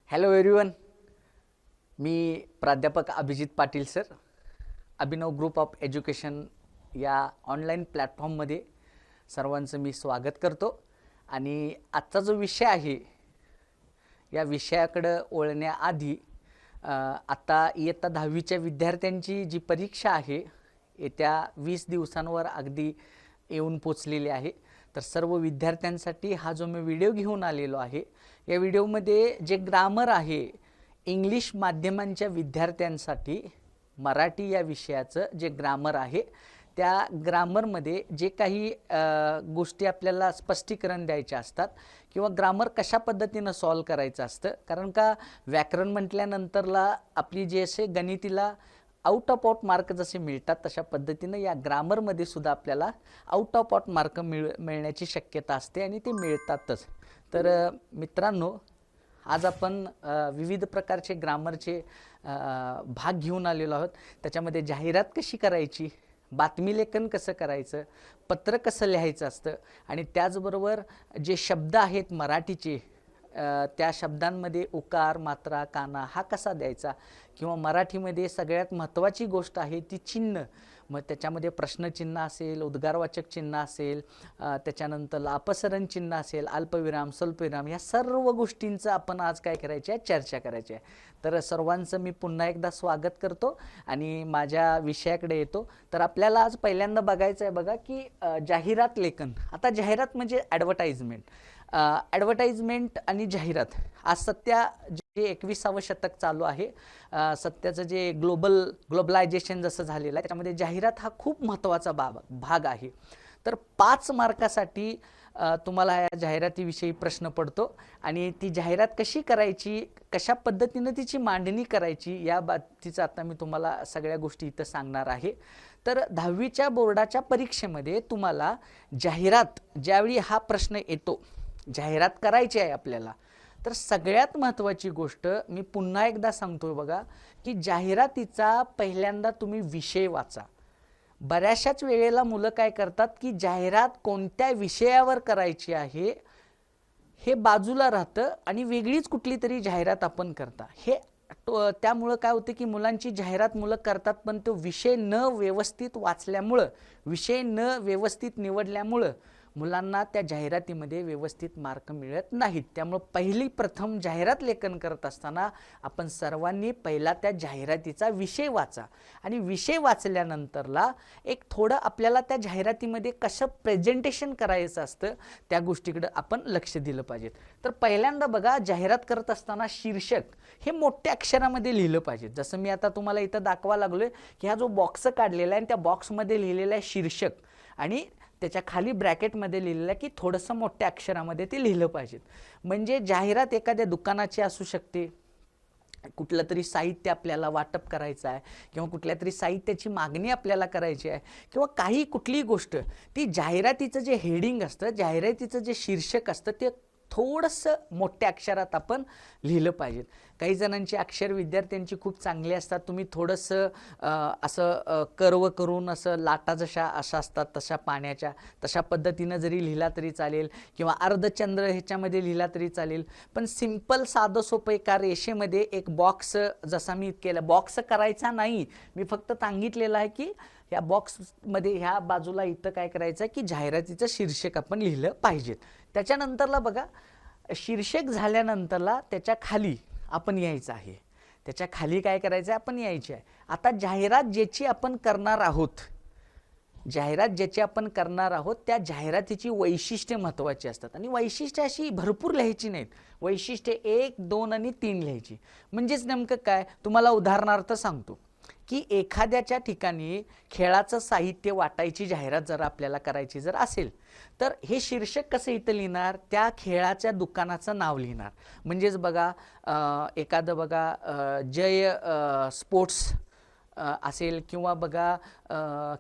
Hello everyone, मी प्राध्यापक Abhijit Patil sir, Abhinav group of education या online प्लॅटफॉर्ममध्ये सर्वांचं मी स्वागत करतो. आणि आजचा जो विषय आहे या विषयाकडं वळण्याआधी आता इयत्ता 10वीच्या विद्यार्थ्यांची जी परीक्षा आहे येत्या 20 दिवसांवर अगदी येऊन पोचलेली आहे. तर सर्व विद्यार्थ्यांसाठी हा जो मी व्हिडिओ घेऊन आलेलो आहे, या व्हिडिओमध्ये जे ग्रामर आहे इंग्लिश माध्यमांच्या विद्यार्थ्यांसाठी मराठी या विषयाचं जे ग्रामर आहे त्या ग्रामरमध्ये जे काही गोष्टी आपल्याला स्पष्टीकरण द्यायचे असतात किंवा ग्रामर कशा पद्धतीनं सॉल्व करायचं असतं, कारण का व्याकरण म्हटल्यानंतरला आपली जे असे गणितीला आउट ऑफ आउट मार्क जसे मिळतात तशा पद्धतीनं या ग्रामरमध्ये सुद्धा आपल्याला आउट ऑफ आउट मार्क मिळण्याची शक्यता असते आणि ते मिळतातच. तर मित्रांनो, आज आपण विविध प्रकारचे ग्रामरचे भाग घेऊन आलेलो आहोत. त्याच्यामध्ये जाहिरात कशी करायची, बातमी लेखन कसं करायचं, पत्र कसं लिहायचं असतं आणि त्याचबरोबर जे शब्द आहेत मराठीचे त्या शब्दांमध्ये उकार, मात्रा, काना हा कसा द्यायचा, किंवा मराठीमध्ये सगळ्यात महत्त्वाची गोष्ट आहे ती चिन्ह. मग त्याच्यामध्ये प्रश्नचिन्ह असेल, उद्गारवाचक चिन्ह असेल, त्याच्यानंतर अपसरण चिन्ह असेल, अल्पविराम, स्वल्पविराम, या सर्व गोष्टींचं आपण आज काय करायचे आहे, चर्चा करायची आहे. तर सर्वांचं मी पुन्हा एकदा स्वागत करतो आणि माझ्या विषयाकडे येतो. तर आपल्याला आज पहिल्यांदा बघायचं आहे बघा की जाहिरात लेखन. आता जाहिरात म्हणजे ॲडव्हर्टाइजमेंट. ॲडव्हर्टाइजमेंट आणि जाहिरात आज सध्या जे 21सावं शतक चालू आहे, सध्याचं जे ग्लोबलायझेशन जसं झालेलं आहे त्याच्यामध्ये जाहिरात हा खूप महत्त्वाचा भाग आहे. तर 5 मार्कासाठी तुम्हाला या जाहिरातीविषयी प्रश्न पडतो आणि ती जाहिरात कशी करायची, कशा पद्धतीनं तिची मांडणी करायची या बाबतीचं आता मी तुम्हाला सगळ्या गोष्टी इथं सांगणार आहे. तर 10वीच्या बोर्डाच्या परीक्षेमध्ये तुम्हाला जाहिरात ज्यावेळी हा प्रश्न येतो, जाहिरात करायची आहे आपल्याला, तर सगळ्यात महत्त्वाची गोष्ट मी पुन्हा एकदा सांगतोय बघा की जाहिरातीचा पहिल्यांदा तुम्ही विषय वाचा. बऱ्याचशाच वेळेला मुलं काय करतात की जाहिरात कोणत्या विषयावर करायची आहे हे बाजूला राहतं आणि वेगळीच कुठली तरी जाहिरात आपण करता. हे त्यामुळं काय होतं की मुलांची जाहिरात मुलं करतात पण तो विषय न व्यवस्थित वाचल्यामुळं, विषय न व्यवस्थित निवडल्यामुळं मुलांना त्या जाहिरातीमध्ये व्यवस्थित मार्क मिळत नाहीत. त्यामुळं प्रथम जाहिरात लेखन करत असताना आपण सर्वांनी पहिला त्या जाहिरातीचा विषय वाचा आणि विषय वाचल्यानंतरला एक थोडं आपल्याला त्या जाहिरातीमध्ये कसं प्रेझेंटेशन करायचं असतं त्या गोष्टीकडे आपण लक्ष दिलं पाहिजे. तर पहिल्यांदा बघा, जाहिरात करत असताना शीर्षक हे मोठ्या अक्षरामध्ये लिहिलं पाहिजे. जसं मी आता तुम्हाला इथं दाखवा लागलोय की हा जो बॉक्स काढलेला आहे आणि त्या बॉक्समध्ये लिहिलेला आहे शीर्षक आणि त्याच्या खाली ब्रॅकेटमध्ये लिहिलेलं आहे की थोडंसं मोठ्या अक्षरामध्ये ते लिहिलं पाहिजे. म्हणजे जाहिरात एखाद्या दुकानाची असू शकते, कुठलं तरी साहित्य आपल्याला वाटप करायचं आहे किंवा कुठल्या तरी साहित्याची मागणी आपल्याला करायची आहे किंवा काही कुठलीही गोष्ट, ती जाहिरातीचं जे हेडिंग असतं, जाहिरातीचं जे शीर्षक असतं ते थोडंसं मोठ्या अक्षरात आपण लिहिलं पाहिजे. काही जणांची अक्षर विद्यार्थ्यांची खूप चांगली असतात, तुम्ही थोडंसं असं कर्व करून असं लाटा जशा अशा असतात तशा पाण्याच्या तशा पद्धतीनं जरी लिहिला तरी चालेल किंवा अर्धचंद्र ह्याच्यामध्ये लिहिला तरी चालेल. पण सिंपल साधं सोपं एका रेषेमध्ये एक बॉक्स जसा मी केला, बॉक्स करायचा नाही, मी फक्त सांगितलेलं आहे की या बॉक्समध्ये ह्या बाजूला इथं काय करायचं आहे की जाहिरातीचं शीर्षक आपण लिहिलं पाहिजे. त्याच्यानंतरला बघा, शीर्षक झाल्यानंतरला त्याच्या खाली आपण यायचं आहे, त्याच्या खाली काय करायचं आहे, आपण यायचे आहे. आता जाहिरात ज्याची आपण करणार आहोत, जाहिरात ज्याची आपण करणार आहोत त्या जाहिरातीची वैशिष्ट्ये महत्त्वाची असतात आणि वैशिष्ट्ये अशी भरपूर लिहायची नाहीत, वैशिष्ट्ये 1, 2 आणि 3 लिहायची. म्हणजेच नेमकं काय, तुम्हाला उदाहरणार्थ सांगतो की एखाद्याच्या ठिकाणी खेळाचं साहित्य वाटायची जाहिरात जर आपल्याला करायची जर असेल तर हे शीर्षक कसं इथं लिहिणार, त्या खेळाच्या दुकानाचं नाव लिहिणार. म्हणजेच बघा, एखादं बघा जय स्पोर्ट्स असेल किंवा बघा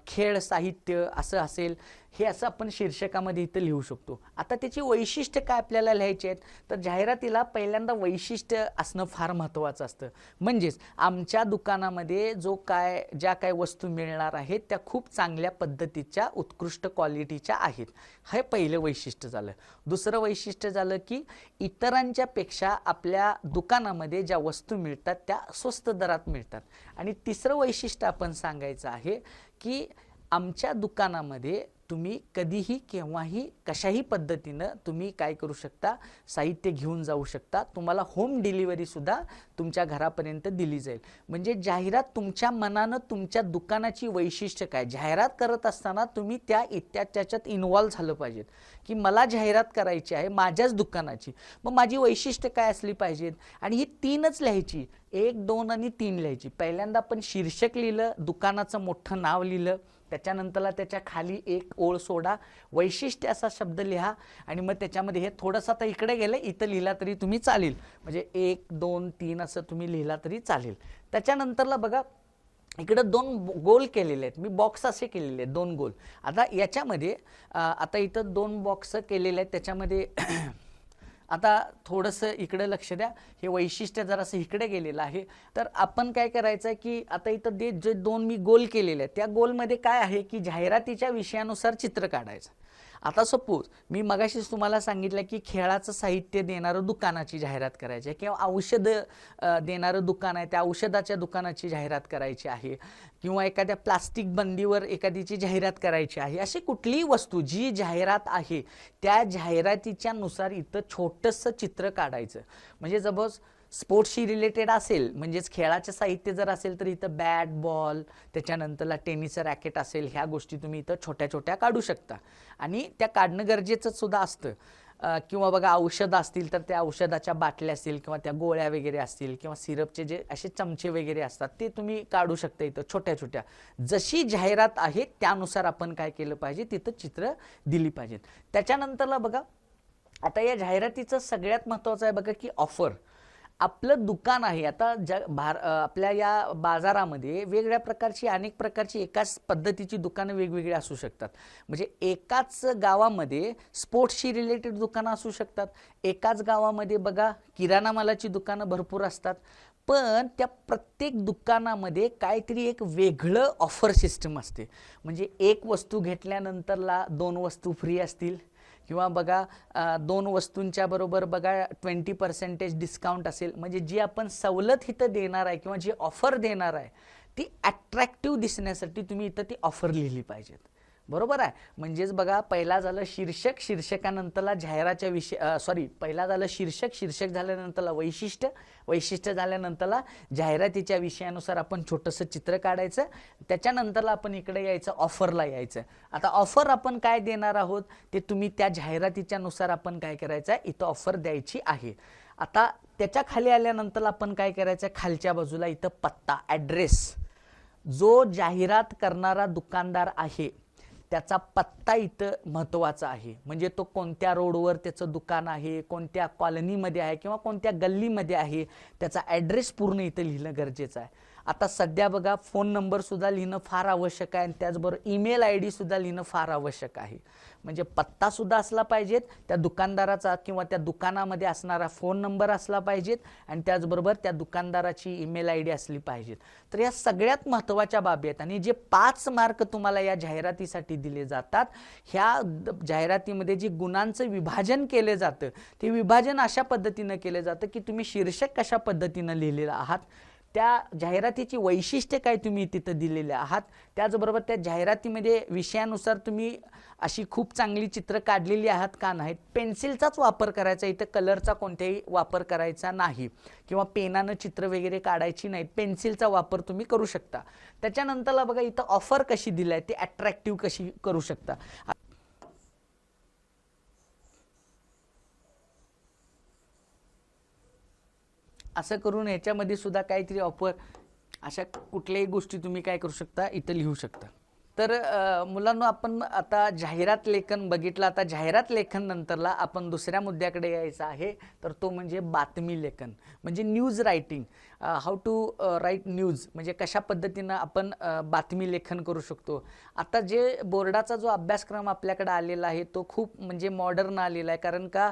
खेळ साहित्य असं असेल, हे असं आपण शीर्षकामध्ये इथं लिहू शकतो. आता त्याची वैशिष्ट्य काय आपल्याला लिहायची आहेत, तर जाहिरातीला पहिल्यांदा वैशिष्ट्य असणं फार महत्त्वाचं असतं. म्हणजेच आमच्या दुकानामध्ये ज्या काय वस्तू मिळणार आहेत त्या खूप चांगल्या पद्धतीच्या उत्कृष्ट क्वालिटीच्या आहेत, हे पहिलं वैशिष्ट्य झालं. दुसरं वैशिष्ट्य झालं की इतरांच्या पेक्षा आपल्या दुकानामध्ये ज्या वस्तू मिळतात त्या स्वस्त दरात मिळतात. आणि तिसरं वैशिष्ट्य आपण सांगायचं आहे की आमच्या दुकानामध्ये तुम्ही कधीही केव्हाही कशाही पद्धतीनं तुम्ही काय करू शकता, साहित्य घेऊन जाऊ शकता. तुम्हाला होम डिलिव्हरी सुद्धा तुमच्या घरापर्यंत दिली जाईल. म्हणजे जाहिरात तुमच्या मनानं तुमच्या दुकानाची वैशिष्ट्य काय, जाहिरात करत असताना तुम्ही त्याच्यात इन्व्हॉल्व झालं पाहिजेत की मला जाहिरात करायची आहे माझ्याच दुकानाची, मग माझी वैशिष्ट्य काय असली पाहिजेत. आणि ही 3च लिहायची, 1, 2 आणि 3 लिहायची. पहिल्यांदा आपण शीर्षक लिहिलं, दुकानाचं मोठं नाव लिहिलं, त्याच्यानंतरला त्याच्या खाली एक ओळ सोडा, वैशिष्ट्य असा शब्द लिहा. आणि मग त्याच्यामध्ये हे थोडंसं आता इकडे गेलं, इथं लिहिला तरी तुम्ही चालेल, म्हणजे 1, 2, 3 असं तुम्ही लिहिला तरी चालेल. त्याच्यानंतरला बघा इकडं 2 गोल केलेले आहेत, मी बॉक्स असे केलेले आहेत 2 गोल. आता याच्यामध्ये आता इथं 2 बॉक्स केलेले आहेत, त्याच्यामध्ये आता थोडंसं इकडे लक्ष द्या, हे वैशिष्ट्य जरासं इकडे गेलेलं आहे. तर आपण काय करायचं आहे की आता इथं जे 2 मी गोल केलेले आहेत त्या गोलमध्ये काय आहे की जाहिरातीच्या विषयानुसार चित्र काढायचं. आता सपोज मी मगाशीच तुम्हाला सांगितलं की खेळाचं साहित्य देणारं दुकानाची जाहिरात करायची आहे, किंवा औषध देणारं दुकान आहे त्या औषधाच्या दुकानाची जाहिरात करायची आहे, किंवा एखाद्या प्लास्टिक बंदीवर एखादीची जाहिरात करायची आहे. अशी कुठलीही वस्तू जी जाहिरात आहे त्या जाहिरातीच्या नुसार इथं छोटंसं चित्र काढायचं. म्हणजे सपोज स्पोर्ट्सशी रिलेटेड असेल, म्हणजेच खेळाचं साहित्य जर असेल तर इथं बॅट बॉल, त्याच्यानंतरला टेनिसचं रॅकेट असेल, ह्या गोष्टी तुम्ही इथं छोट्या छोट्या काढू शकता आणि त्या काढणं गरजेचं सुद्धा असतं. किंवा बघा औषधं असतील तर त्या औषधाच्या बाटल्या असतील किंवा त्या गोळ्या वगैरे असतील किंवा सिरपचे जे असे चमचे वगैरे असतात ते तुम्ही काढू शकता इथं छोट्या छोट्या. जशी जाहिरात आहे त्यानुसार आपण काय केलं पाहिजे, तिथं चित्र दिली पाहिजेत. त्याच्यानंतरला बघा आता या जाहिरातीचं सगळ्यात महत्त्वाचं आहे बघा की ऑफर. आपलं दुकान आहे आता आपल्या या बाजारामध्ये वेगवेगळ्या प्रकारची अनेक प्रकारची एकाच पद्धतीची दुकानं वेगवेगळी असू शकतात. म्हणजे एकाच गावामध्ये स्पोर्ट्सशी रिलेटेड दुकानं असू शकतात, एकाच गावामध्ये बघा किराणा मालाची दुकानं भरपूर असतात. पण त्या प्रत्येक दुकानामध्ये काहीतरी एक वेगळं ऑफर सिस्टम असते. म्हणजे एक वस्तू घेतल्यानंतरला 2 वस्तू फ्री असतील, किंवा बघा 2 वस्तूंच्या बरोबर बघा 20% डिस्काउंट असेल. म्हणजे जी आपण सवलत इथं देणार आहे किंवा जी ऑफर देणार आहे ती अट्रॅक्टिव्ह दिसण्यासाठी तुम्ही इथं ती ऑफर लिहिली पाहिजेत. बरोबर आहे. म्हणजेच बघा पहिला झालं शीर्षक, शीर्षकानंतरला जाहिराच्या पहिला झालं शीर्षक झाल्यानंतरला वैशिष्ट्य झाल्यानंतरला जाहिरातीच्या विषयानुसार आपण छोटंसं चित्र काढायचं. त्याच्यानंतरला आपण इकडे यायचं, ऑफरला यायचं. आता ऑफर आपण काय देणार आहोत ते तुम्ही त्या जाहिरातीच्या नुसार आपण काय करायचं आहे, इथं ऑफर द्यायची आहे. आता त्याच्या खाली आल्यानंतर आपण काय करायचं, खालच्या बाजूला इथं पत्ता, ॲड्रेस, जो जाहिरात करणारा दुकानदार आहे त्याचा पत्ता इथं महत्त्वाचा आहे. म्हणजे तो कोणत्या रोडवर त्याचं दुकान आहे, कोणत्या कॉलनीमध्ये आहे किंवा कोणत्या गल्लीमध्ये आहे, त्याचा ॲड्रेस पूर्ण इथं लिहिणं गरजेचं आहे. आता सध्या बघा फोन नंबर सुद्धा लिहिणं फार आवश्यक आहे आणि त्याचबरोबर ईमेल ID सुद्धा लिहिणं फार आवश्यक आहे. म्हणजे पत्ता सुद्धा असला पाहिजेत, त्या दुकानदाराचा किंवा त्या दुकानामध्ये असणारा फोन नंबर असला पाहिजेत आणि त्याचबरोबर त्या दुकानदाराची ईमेल ID असली पाहिजेत. तर या सगळ्यात महत्त्वाच्या बाबी आहेत आणि जे 5 मार्क तुम्हाला या जाहिरातीसाठी दिले जातात, ह्या जाहिरातीमध्ये जे गुणांचं विभाजन केले जातं ते विभाजन अशा पद्धतीनं केले जातं की तुम्ही शीर्षक कशा पद्धतीनं लिहिलेलं आहात, त्या जाहिरातीची वैशिष्ट्ये काय तुम्ही तिथं दिलेले आहात, त्याचबरोबर त्या जाहिरातीमध्ये विषयानुसार तुम्ही अशी खूप चांगली चित्र काढलेली आहात का नाहीत. पेन्सिलचाच वापर करायचा, इथं कलरचा कोणत्याही वापर करायचा नाही किंवा पेनानं चित्र वगैरे काढायची नाहीत, पेन्सिलचा वापर तुम्ही करू शकता. त्याच्यानंतरला बघा इथं ऑफर कशी दिली आहे, ती अट्रॅक्टिव्ह कशी करू शकता. असं करून याच्यामध्ये सुद्धा काहीतरी ऑफर अशा कुठल्याही गोष्टी तुम्ही काय करू शकता, इथं लिहू शकता. तर मुलांनो आपण आता जाहिरात लेखन बघितलं. आता जाहिरात लेखन नंतरला आपण दुसऱ्या मुद्द्याकडे यायचं आहे, तर तो म्हणजे बातमी लेखन, म्हणजे news writing. How to write news, म्हणजे कशा पद्धतीनं आपण बातमी लेखन करू शकतो. आता जे बोर्डाचा जो अभ्यासक्रम आपल्याकडे आलेला आहे तो खूप म्हणजे मॉडर्न आलेला आहे. कारण का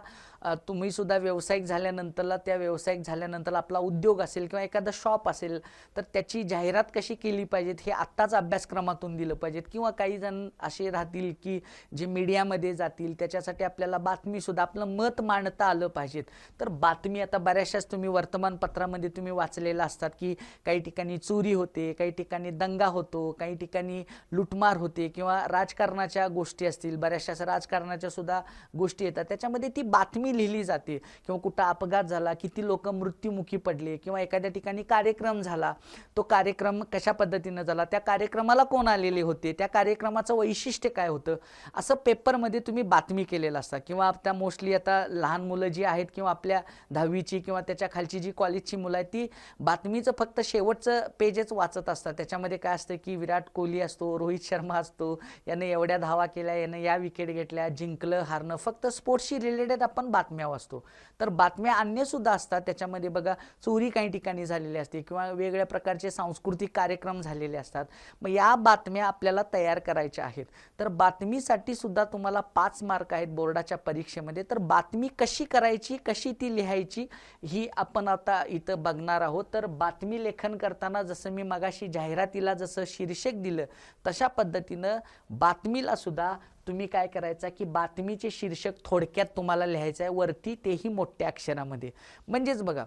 तुम्ही सुद्धा व्यावसायिक झाल्यानंतरला, त्या व्यावसायिक झाल्यानंतर आपला उद्योग असेल किंवा एखादा शॉप असेल तर त्याची जाहिरात कशी केली पाहिजेत हे आत्ताच अभ्यासक्रमातून दिलं पाहिजेत. किंवा काही जण असे राहतील की जे मीडियामध्ये जातील, त्याच्यासाठी आपल्याला बातमीसुद्धा आपलं मत मांडता आलं पाहिजेत. तर बातमी आता बऱ्याचशाच तुम्ही वर्तमानपत्रामध्ये तुम्ही वाचलेलं असतात की काही ठिकाणी चोरी होते, काही ठिकाणी दंगा होतो, काही ठिकाणी लुटमार होते किंवा राजकारणाच्या गोष्टी असतील, बऱ्याचशा राजकारणाच्या सुद्धा गोष्टी येतात, त्याच्यामध्ये ती बातमी लिहिली जाते. किंवा कुठं अपघात झाला, किती लोक मृत्युमुखी पडले, किंवा एखाद्या ठिकाणी कार्यक्रम झाला, तो कार्यक्रम कशा पद्धतीनं झाला, त्या कार्यक्रमाला कोण आलेले होते, त्या कार्यक्रमाचं वैशिष्ट्य काय होतं, असं पेपरमध्ये तुम्ही बातमी केलेलं असतं. किंवा आता मोस्टली आता लहान मुलं जी आहेत किंवा आपल्या 10वीची किंवा त्याच्या खालची जी कॉलेजची मुलं आहेत ती बातमीचं फक्त शेवटचं पेजच वाचत असतात. त्याच्यामध्ये काय असतं की विराट कोहली असतो, रोहित शर्मा असतो, याने एवढ्या धावा केल्या, याने या विकेट घेतल्या, जिंकलं हारणं, फक्त स्पोर्ट्सशी रिलेटेड आपण बातम्या वाचतो. तर बातम्या अन्य सुद्धा असतात. त्याच्यामध्ये बघा चोरी काही ठिकाणी झालेली असते किंवा वेगवेगळ्या प्रकारचे सांस्कृतिक कार्यक्रम झालेले असतात. मग या बातम्या आपल्याला तयार करायच्या आहेत. तर बातमीसाठी सुद्धा तुम्हाला 5 मार्क आहेत बोर्डाच्या परीक्षेमध्ये. तर बातमी कशी करायची, कशी ती लिहायची ही आपण आता इथं बघणार आहोत. तर बातमी लेखन करताना जसं मी मगाशी जाहिरातीला जसं शीर्षक दिलं तशा पद्धतीनं बातमीला सुद्धा तुम्ही काय करायचं की बातमीचे शीर्षक थोडक्यात तुम्हाला लिहायचं आहे वरती, तेही मोठ्या अक्षरामध्ये. म्हणजेच बघा,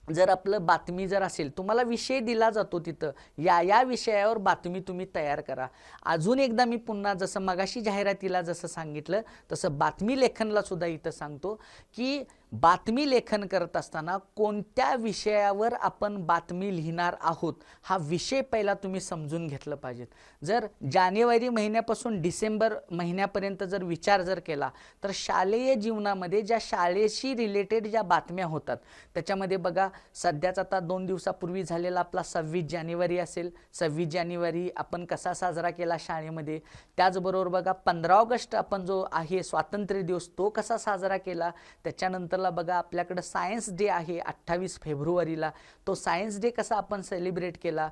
जर आपलं बातमी जर असेल, तुम्हाला विषय दिला जातो तिथं या विषयावर बातमी तुम्ही तयार करा. अजून एकदा मी पुन्हा जसं मगाशी जाहिरातीला जसं सांगितलं तसं बातमी लेखनला सुद्धा इथं सांगतो की बातमी लेखन करत असताना कोणत्या विषयावर आपण बातमी लिहिणार आहोत हा विषय पहिला तुम्ही समजून घेतलं पाहिजेत. जर जानेवारी महिन्यापासून डिसेंबर महिन्यापर्यंत जर विचार जर केला तर शालेय जीवनामध्ये ज्या शाळेशी रिलेटेड ज्या बातम्या होतात त्याच्यामध्ये बघा, सध्याच आता 2 दिवसापूर्वी झालेला आपला 26 जानेवारी असेल. 26 जानेवारी आपण कसा साजरा केला शाळेमध्ये. त्याचबरोबर बघा 15 ऑगस्ट आपण जो आहे स्वातंत्र्य दिवस तो कसा साजरा केला. त्याच्यानंतरला बघा आपल्याकडे सायन्स डे आहे 28 फेब्रुवारीला, तो सायन्स डे कसा आपण सेलिब्रेट केला.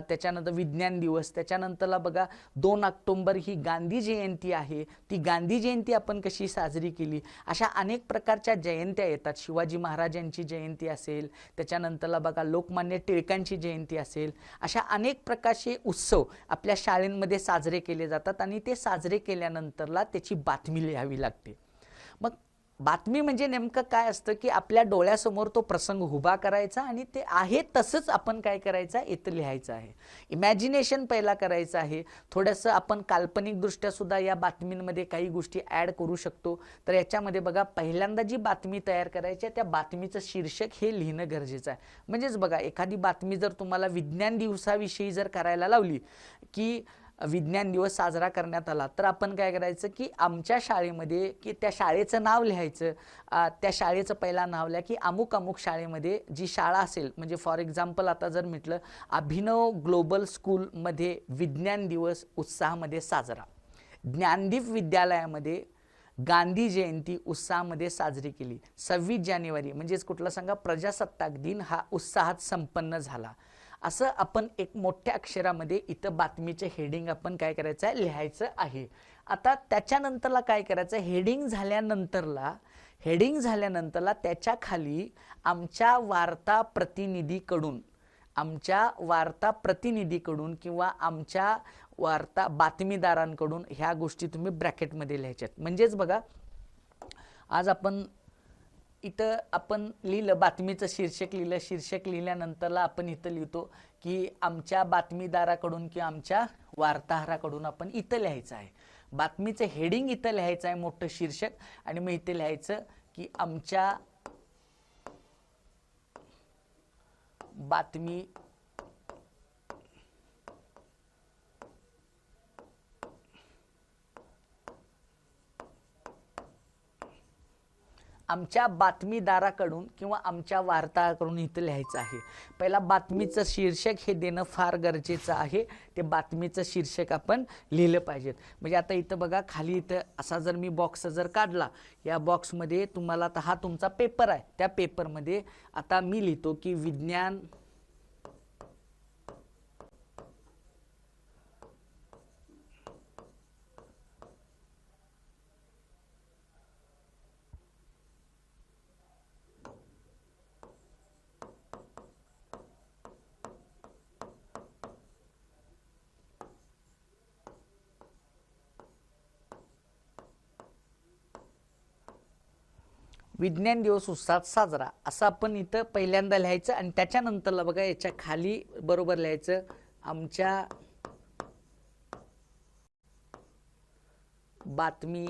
त्याच्यानंतर विज्ञान दिवस, त्याच्यानंतरला बघा 2 ऑक्टोबर ही गांधी जयंती आहे, ती गांधी जयंती आपण कशी साजरी केली. अशा अनेक प्रकारच्या जयंत्या येतात. शिवाजी महाराजांची जयंती असेल, त्याच्यानंतरला बघा लोकमान्य टिळकांची जयंती असेल, अशा अनेक प्रकारचे उत्सव आपल्या शाळेंमध्ये साजरे केले जातात आणि ते साजरे केल्यानंतरला त्याची बातमी लिहावी लागते. मग बातमी म्हणजे नेमकं काय असतं की आपल्या डोळ्यासमोर तो प्रसंग उभा करायचा आणि ते आहे तसंच आपण काय करायचं आहे, इथं लिहायचं आहे. इमॅजिनेशन पहिला करायचं आहे. थोडंसं आपण काल्पनिकदृष्ट्या सुद्धा या बातमींमध्ये काही गोष्टी ॲड करू शकतो. तर याच्यामध्ये बघा, पहिल्यांदा जी बातमी तयार करायची आहे त्या बातमीचं शीर्षक हे लिहिणं गरजेचं आहे. म्हणजेच बघा, एखादी बातमी जर तुम्हाला विज्ञान दिवसाविषयी जर करायला लावली की विज्ञान दिवस साजरा करण्यात आला, तर आपण काय करायचं की आमच्या शाळेमध्ये, की त्या शाळेचं नाव लिहायचं. त्या शाळेचं पहिला नाव लिहा की अमुक अमुक शाळेमध्ये जी शाळा असेल, म्हणजे फॉर एक्झाम्पल आता जर म्हटलं अभिनव ग्लोबल स्कूलमध्ये विज्ञान दिवस उत्साहामध्ये साजरा, ज्ञानदीप विद्यालयामध्ये गांधी जयंती उत्साहामध्ये साजरी केली, 26 जानेवारी म्हणजेच कुठला सांगा, प्रजासत्ताक दिन हा उत्साहात संपन्न झाला. असं आपण एक मोठ्या अक्षरामध्ये इथं बातमीचे हेडिंग आपण काय करायचं आहे, लिहायचं आहे. आता त्याच्यानंतरला काय करायचं, हेडिंग झाल्यानंतरला त्याच्या खाली आमच्या वार्ता प्रतिनिधीकडून किंवा आमच्या बातमीदारांकडून ह्या गोष्टी तुम्ही ब्रॅकेटमध्ये लिहायच्यात. म्हणजेच बघा, आज आपण इथं आपण लिहिलं बातमीचं शीर्षक लिहिलं. शीर्षक लिहिल्यानंतरला आपण इथं लिहितो की आमच्या बातमीदाराकडून किंवा आमच्या वार्ताहराकडून आपण इथं लिहायचं आहे. बातमीचं हेडिंग इथं लिहायचं आहे मोठं शीर्षक, आणि मग इथे लिहायचं की आमच्या बातमीदाराकडून किंवा आमच्या वार्ताहराकडून इथं लिहायचं आहे. पहिला बातमीचं शीर्षक हे देणं फार गरजेचं आहे. ते बातमीचं शीर्षक आपण लिहिलं पाहिजेत. म्हणजे आता इथं बघा, खाली इथं असा जर मी बॉक्स जर काढला, या बॉक्समध्ये तुम्हाला आता हा तुमचा पेपर आहे, त्या पेपरमध्ये आता मी लिहितो की विज्ञान विज्ञान दिवस उत्साहात साजरा असं आपण इथं पहिल्यांदा लिहायचं आणि त्याच्यानंतरला बघा याच्या खाली बरोबर लिहायचं आमच्या बातमी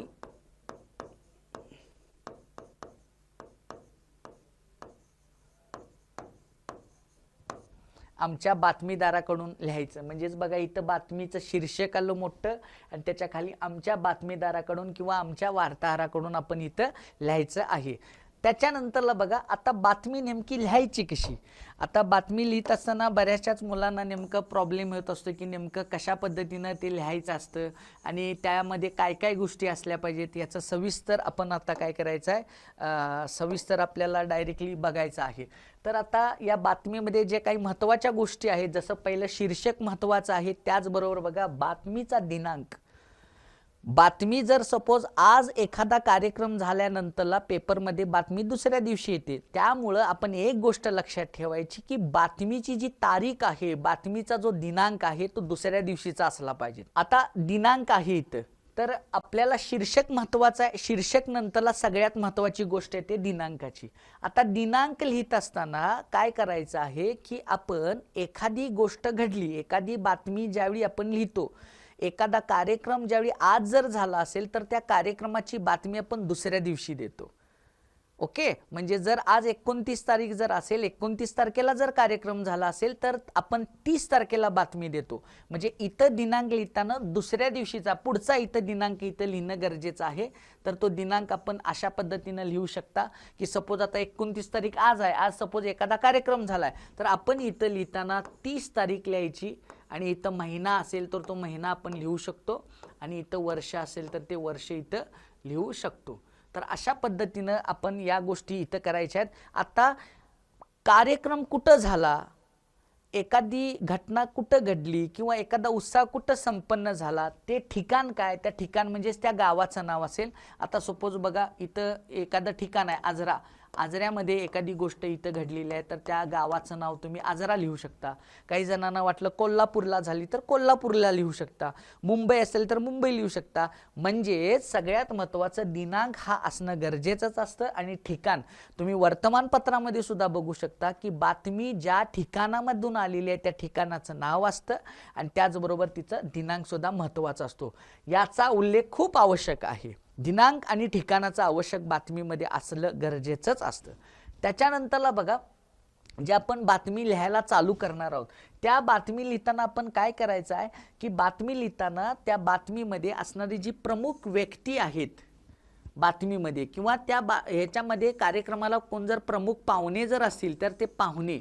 आमच्या बातमीदाराकडून लिहायचं. म्हणजेच बघा इथं बातमीचं शीर्षक आलं मोठं आणि त्याच्या खाली आमच्या बातमीदाराकडून किंवा आमच्या वार्ताहराकडून आपण इथं लिहायचं आहे. त्याच्यानंतरला बघा आता बातमी नेमकी लिहायची कशी. आता बातमी लिहित असताना बऱ्याचशाच मुलांना नेमकं प्रॉब्लेम होत असतो की नेमकं कशा पद्धतीनं ते लिहायचं असतं आणि त्यामध्ये काय काय गोष्टी असल्या पाहिजेत याचं सविस्तर आपण आता काय करायचं आहे, सविस्तर आपल्याला डायरेक्टली बघायचं आहे. तर आता या बातमीमध्ये जे काही महत्त्वाच्या गोष्टी आहेत, जसं पहिलं शीर्षक महत्त्वाचं आहे, त्याचबरोबर बघा बातमीचा दिनांक. बातमी जर सपोज आज एखादा कार्यक्रम झाल्यानंतरला पेपरमध्ये बातमी दुसऱ्या दिवशी येते, त्यामुळं आपण एक गोष्ट लक्षात ठेवायची की बातमीची जी तारीख आहे, बातमीचा जो दिनांक आहे तो दुसऱ्या दिवशीचा असला पाहिजे. आता दिनांक आहे इथं, तर आपल्याला शीर्षक महत्त्वाचं आहे. शीर्षक नंतरला सगळ्यात महत्त्वाची गोष्ट येते दिनांकाची. आता दिनांक लिहित असताना काय करायचं आहे की आपण एखादी गोष्ट घडली, एखादी बातमी ज्यावेळी आपण लिहितो, एखादा कार्यक्रम ज्यावेळी आज जर झाला असेल तर त्या कार्यक्रमाची बातमी आपण दुसऱ्या दिवशी देतो. ओके, म्हणजे जर आज 29 तारीख जर असेल, 29 तारखेला जर कार्यक्रम झाला असेल तर आपण 30 तारखेला बातमी देतो. म्हणजे इथं दिनांक लिहिताना दुसऱ्या दिवशीचा पुढचा इथं दिनांक इथं लिहिणं गरजेचं आहे. तर तो दिनांक आपण अशा पद्धतीनं लिहू शकता की सपोज आता 29 तारीख आज आहे, आज सपोज एखादा कार्यक्रम झाला आहे तर आपण इथं लिहिताना 30 तारीख लिहायची आणि इथं महिना असेल तर तो महिना आपण लिहू शकतो आणि इथं वर्ष असेल तर ते वर्ष इथं लिहू शकतो. तर अशा पद्धतीनं आपण या गोष्टी इथं करायच्या आहेत. आता कार्यक्रम कुठं झाला, एखादी घटना कुठं घडली किंवा एखादा उत्सव कुठं संपन्न झाला, ते ठिकाण काय, त्या ठिकाण म्हणजेच त्या गावाचं नाव असेल. आता सपोज बघा इथं एखादं ठिकाण आहे आजरा, आजऱ्यामध्ये एखादी गोष्ट इथं घडलेली आहे तर त्या गावाचं नाव तुम्ही आजरा लिहू शकता. काही जणांना वाटलं कोल्हापूरला झाली तर कोल्हापूरला लिहू शकता, मुंबई असेल तर मुंबई लिहू शकता. म्हणजे सगळ्यात महत्त्वाचं दिनांक हा असणं गरजेचंच असतं. आणि ठिकाण तुम्ही वर्तमानपत्रामध्ये सुद्धा बघू शकता की बातमी ज्या ठिकाणामधून आलेली आहे त्या ठिकाणाचं नाव असतं आणि त्याचबरोबर तिचं दिनांक सुद्धा महत्त्वाचा असतो. याचा उल्लेख खूप आवश्यक आहे. दिनांक आणि ठिकाणाचं आवश्यक बातमीमध्ये असलं गरजेचंच असतं. त्याच्यानंतरला बघा जे आपण बातमी लिहायला चालू करणार आहोत, त्या बातमी लिहिताना आपण काय करायचं आहे की बातमी लिहिताना त्या बातमीमध्ये असणारी जी प्रमुख व्यक्ती आहेत बातमीमध्ये किंवा त्या ह्याच्यामध्ये कार्यक्रमाला कोण जर प्रमुख पाहुणे जर असतील तर ते पाहुणे,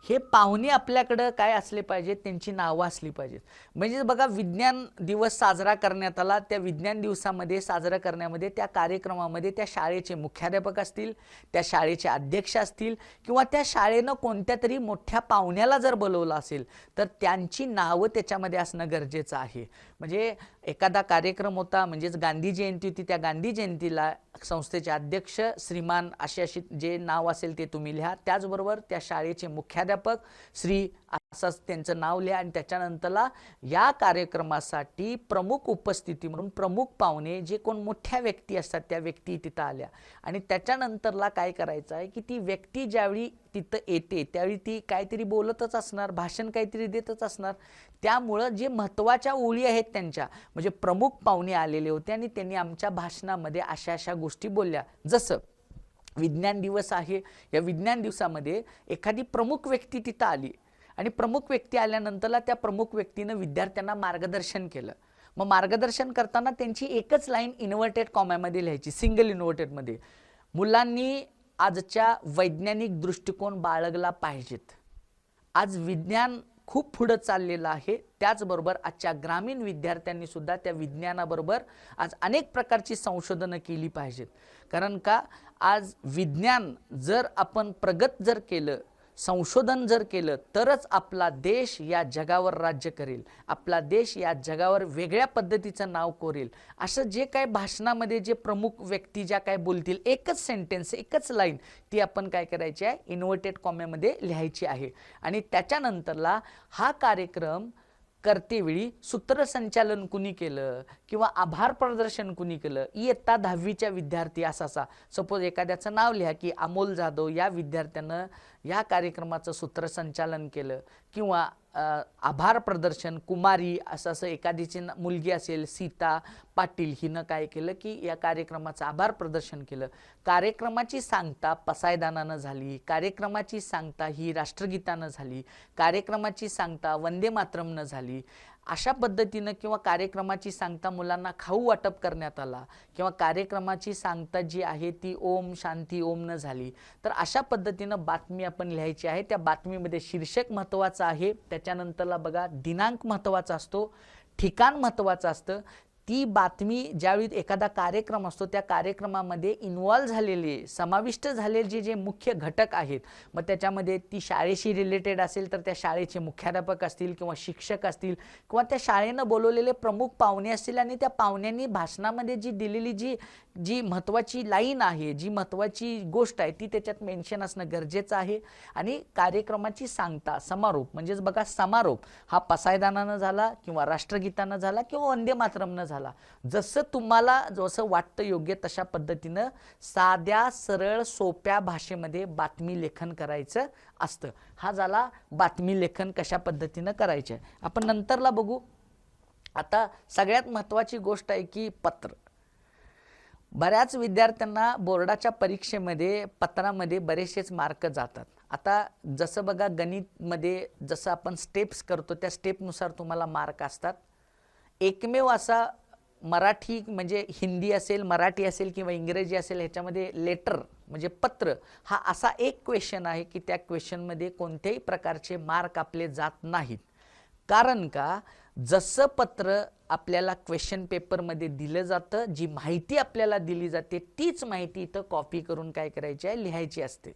हे पाहुणे आपल्याकडं काय असले पाहिजेत, त्यांची नावं असली पाहिजेत. म्हणजे बघा विज्ञान दिवस साजरा करण्यात आला, त्या विज्ञान दिवसामध्ये साजरा करण्यामध्ये त्या कार्यक्रमामध्ये त्या शाळेचे मुख्याध्यापक असतील, त्या शाळेचे अध्यक्ष असतील किंवा त्या शाळेनं कोणत्या तरी मोठ्या पाहुण्याला जर बोलवलं असेल तर त्यांची नावं त्याच्यामध्ये असणं गरजेचं आहे. म्हणजे एखादा कार्यक्रम होता, म्हणजेच गांधी जयंती होती, त्या गांधी जयंतीला संस्थेचे अध्यक्ष श्रीमान अशी जे नाव असेल ते तुम्ही लिहा. त्याचबरोबर त्या शाळेचे मुख्याध्यापक श्री असंच त्यांचं नाव लिहा आणि त्याच्यानंतरला या कार्यक्रमासाठी प्रमुख उपस्थिती म्हणून प्रमुख पाहुणे जे कोण मोठ्या व्यक्ती असतात त्या व्यक्ती तिथं आल्या. आणि त्याच्यानंतरला काय करायचं आहे की ती व्यक्ती ज्यावेळी तिथं येते त्यावेळी ती काहीतरी बोलतच असणार, भाषण काहीतरी देतच असणार. त्यामुळं जे महत्त्वाच्या ओळी आहेत त्यांच्या, म्हणजे प्रमुख पाहुणे आलेले होते आणि त्यांनी आमच्या भाषणामध्ये अशा अशा गोष्टी बोलल्या. जसं विज्ञान दिवस आहे, या विज्ञान दिवसामध्ये एखादी प्रमुख व्यक्ती तिथं आली आणि प्रमुख व्यक्ती आल्यानंतरला त्या प्रमुख व्यक्तीनं विद्यार्थ्यांना मार्गदर्शन केलं. मग मार्गदर्शन करताना त्यांची एकच लाईन इन्व्हर्टेड कॉमामध्ये लिहायची, सिंगल इन्व्हर्टेडमध्ये. मुलांनी आजच्या वैज्ञानिक दृष्टिकोन बाळगला पाहिजेत. आज विज्ञान खूप पुढं चाललेलं आहे. त्याचबरोबर आजच्या ग्रामीण विद्यार्थ्यांनी सुद्धा त्या विज्ञानाबरोबर आज अनेक प्रकारची संशोधनं केली पाहिजेत. कारण का आज विज्ञान जर आपण प्रगत जर केलं, संशोधन जर केलं तरच आपला देश या जगावर राज्य करेल, आपला देश या जगावर वेगळ्या पद्धतीचं नाव कोरेल. असं जे काय भाषणामध्ये जे प्रमुख व्यक्ती ज्या काय बोलतील, एकच सेंटेन्स एकच लाईन ती आपण काय करायची आहे, इन्व्हर्टेड कॉम्यामध्ये लिहायची आहे. आणि त्याच्यानंतरला हा कार्यक्रम करतेवेळी सूत्रसंचालन कुणी केलं किंवा आभार प्रदर्शन कुणी केलं, इयत्ता 10वीच्या विद्यार्थी असा सपोज एखाद्याचं नाव लिहा की अमोल जाधव या विद्यार्थ्यानं या कार्यक्रमाचं सूत्रसंचालन केलं, किंवा आभार प्रदर्शन कुमारी असं एखादीची मुलगी असेल सीता पाटील, हिनं काय केलं की या कार्यक्रमाचं आभार प्रदर्शन केलं. कार्यक्रमाची सांगता पसायदानानं झाली, कार्यक्रमाची सांगता ही राष्ट्रगीतानं झाली, कार्यक्रमाची सांगता वंदे मातरमनं झाली. अशा पद्धतीनं किंवा कार्यक्रमाची सांगता मुलांना खाऊ वाटप करण्यात आला, किंवा कार्यक्रमाची सांगता जी आहे ती ओम शांती ओमनं झाली. तर अशा पद्धतीनं बातमी आपण लिहायची आहे. त्या बातमीमध्ये शीर्षक महत्त्वाचं आहे, त्याच्यानंतरला बघा दिनांक महत्त्वाचा असतो, ठिकाण महत्त्वाचं असतं. ती बातमी ज्यावेळी एखादा कार्यक्रम असतो त्या कार्यक्रमामध्ये इन्व्हॉल्व झालेले समाविष्ट झालेले जे मुख्य घटक आहेत, मग त्याच्यामध्ये ती शाळेशी रिलेटेड असेल तर त्या शाळेचे मुख्याध्यापक असतील किंवा शिक्षक असतील किंवा त्या शाळेनं बोलवलेले प्रमुख पाहुणे असतील, आणि त्या पाहुण्यांनी भाषणामध्ये जी दिलेली जी महत्त्वाची लाईन आहे, जी महत्त्वाची गोष्ट आहे ती त्याच्यात मेन्शन असणं गरजेचं आहे. आणि कार्यक्रमाची सांगता समारोप म्हणजेच बघा समारोप हा पसायदानानं झाला किंवा राष्ट्रगीतानं झाला किंवा वंदे मातरमनं झाला. जसं तुम्हाला जसं वाटतं योग्य तशा पद्धतीनं साध्या सरळ सोप्या भाषेमध्ये बातमी लेखन करायचं असतं. हा झाला बातमी लेखन कशा पद्धतीनं करायचं आहे. आपण नंतरला बघू. आता सगळ्यात महत्त्वाची गोष्ट आहे की पत्र. बऱ्याच विद्यार्थ्यांना बोर्डाच्या परीक्षेमध्ये पत्रामध्ये बरेचसेच मार्क जातात. आता जसं बघा गणितमध्ये जसं आपण स्टेप्स करतो त्या स्टेपनुसार तुम्हाला मार्क असतात. एकमेव असा मराठी म्हणजे हिंदी असेल मराठी असेल किंवा इंग्रजी असेल ह्याच्यामध्ये लेटर म्हणजे पत्र हा असा एक क्वेश्चन आहे की त्या क्वेश्चनमध्ये कोणत्याही प्रकारचे मार्क आपले जात नाहीत. कारण का, जसं पत्र आपल्याला क्वेश्चन पेपरमध्ये दिलं जातं, जी माहिती आपल्याला दिली जाते तीच माहिती इथं कॉपी करून काय करायची आहे, लिहायची असते.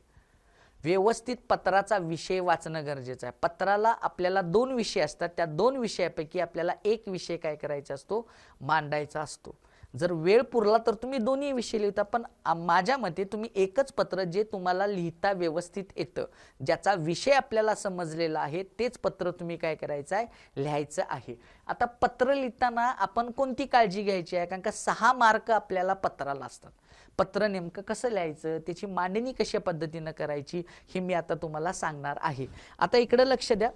व्यवस्थित पत्राचा विषय वाचणं गरजेचं आहे. पत्राला आपल्याला 2 विषय असतात, त्या 2 विषयापैकी आपल्याला एक विषय काय करायचा असतो, मांडायचा असतो. जर वेळ पुरला तर तुम्ही दोन्ही विषय लिहिता, पण माझ्या मते तुम्ही एकच पत्र जे तुम्हाला लिहिता व्यवस्थित येतं, ज्याचा विषय आपल्याला समजलेला आहे तेच पत्र तुम्ही काय करायचं आहे, लिहायचं आहे. आता पत्र लिहिताना आपण कोणती काळजी घ्यायची आहे, कारण का 6 मार्क आपल्याला पत्राला असतात. पत्र नेमकं कसं लिहायचं, त्याची मांडणी कशा पद्धतीनं करायची हे मी आता तुम्हाला सांगणार आहे. आता इकडे लक्ष द्या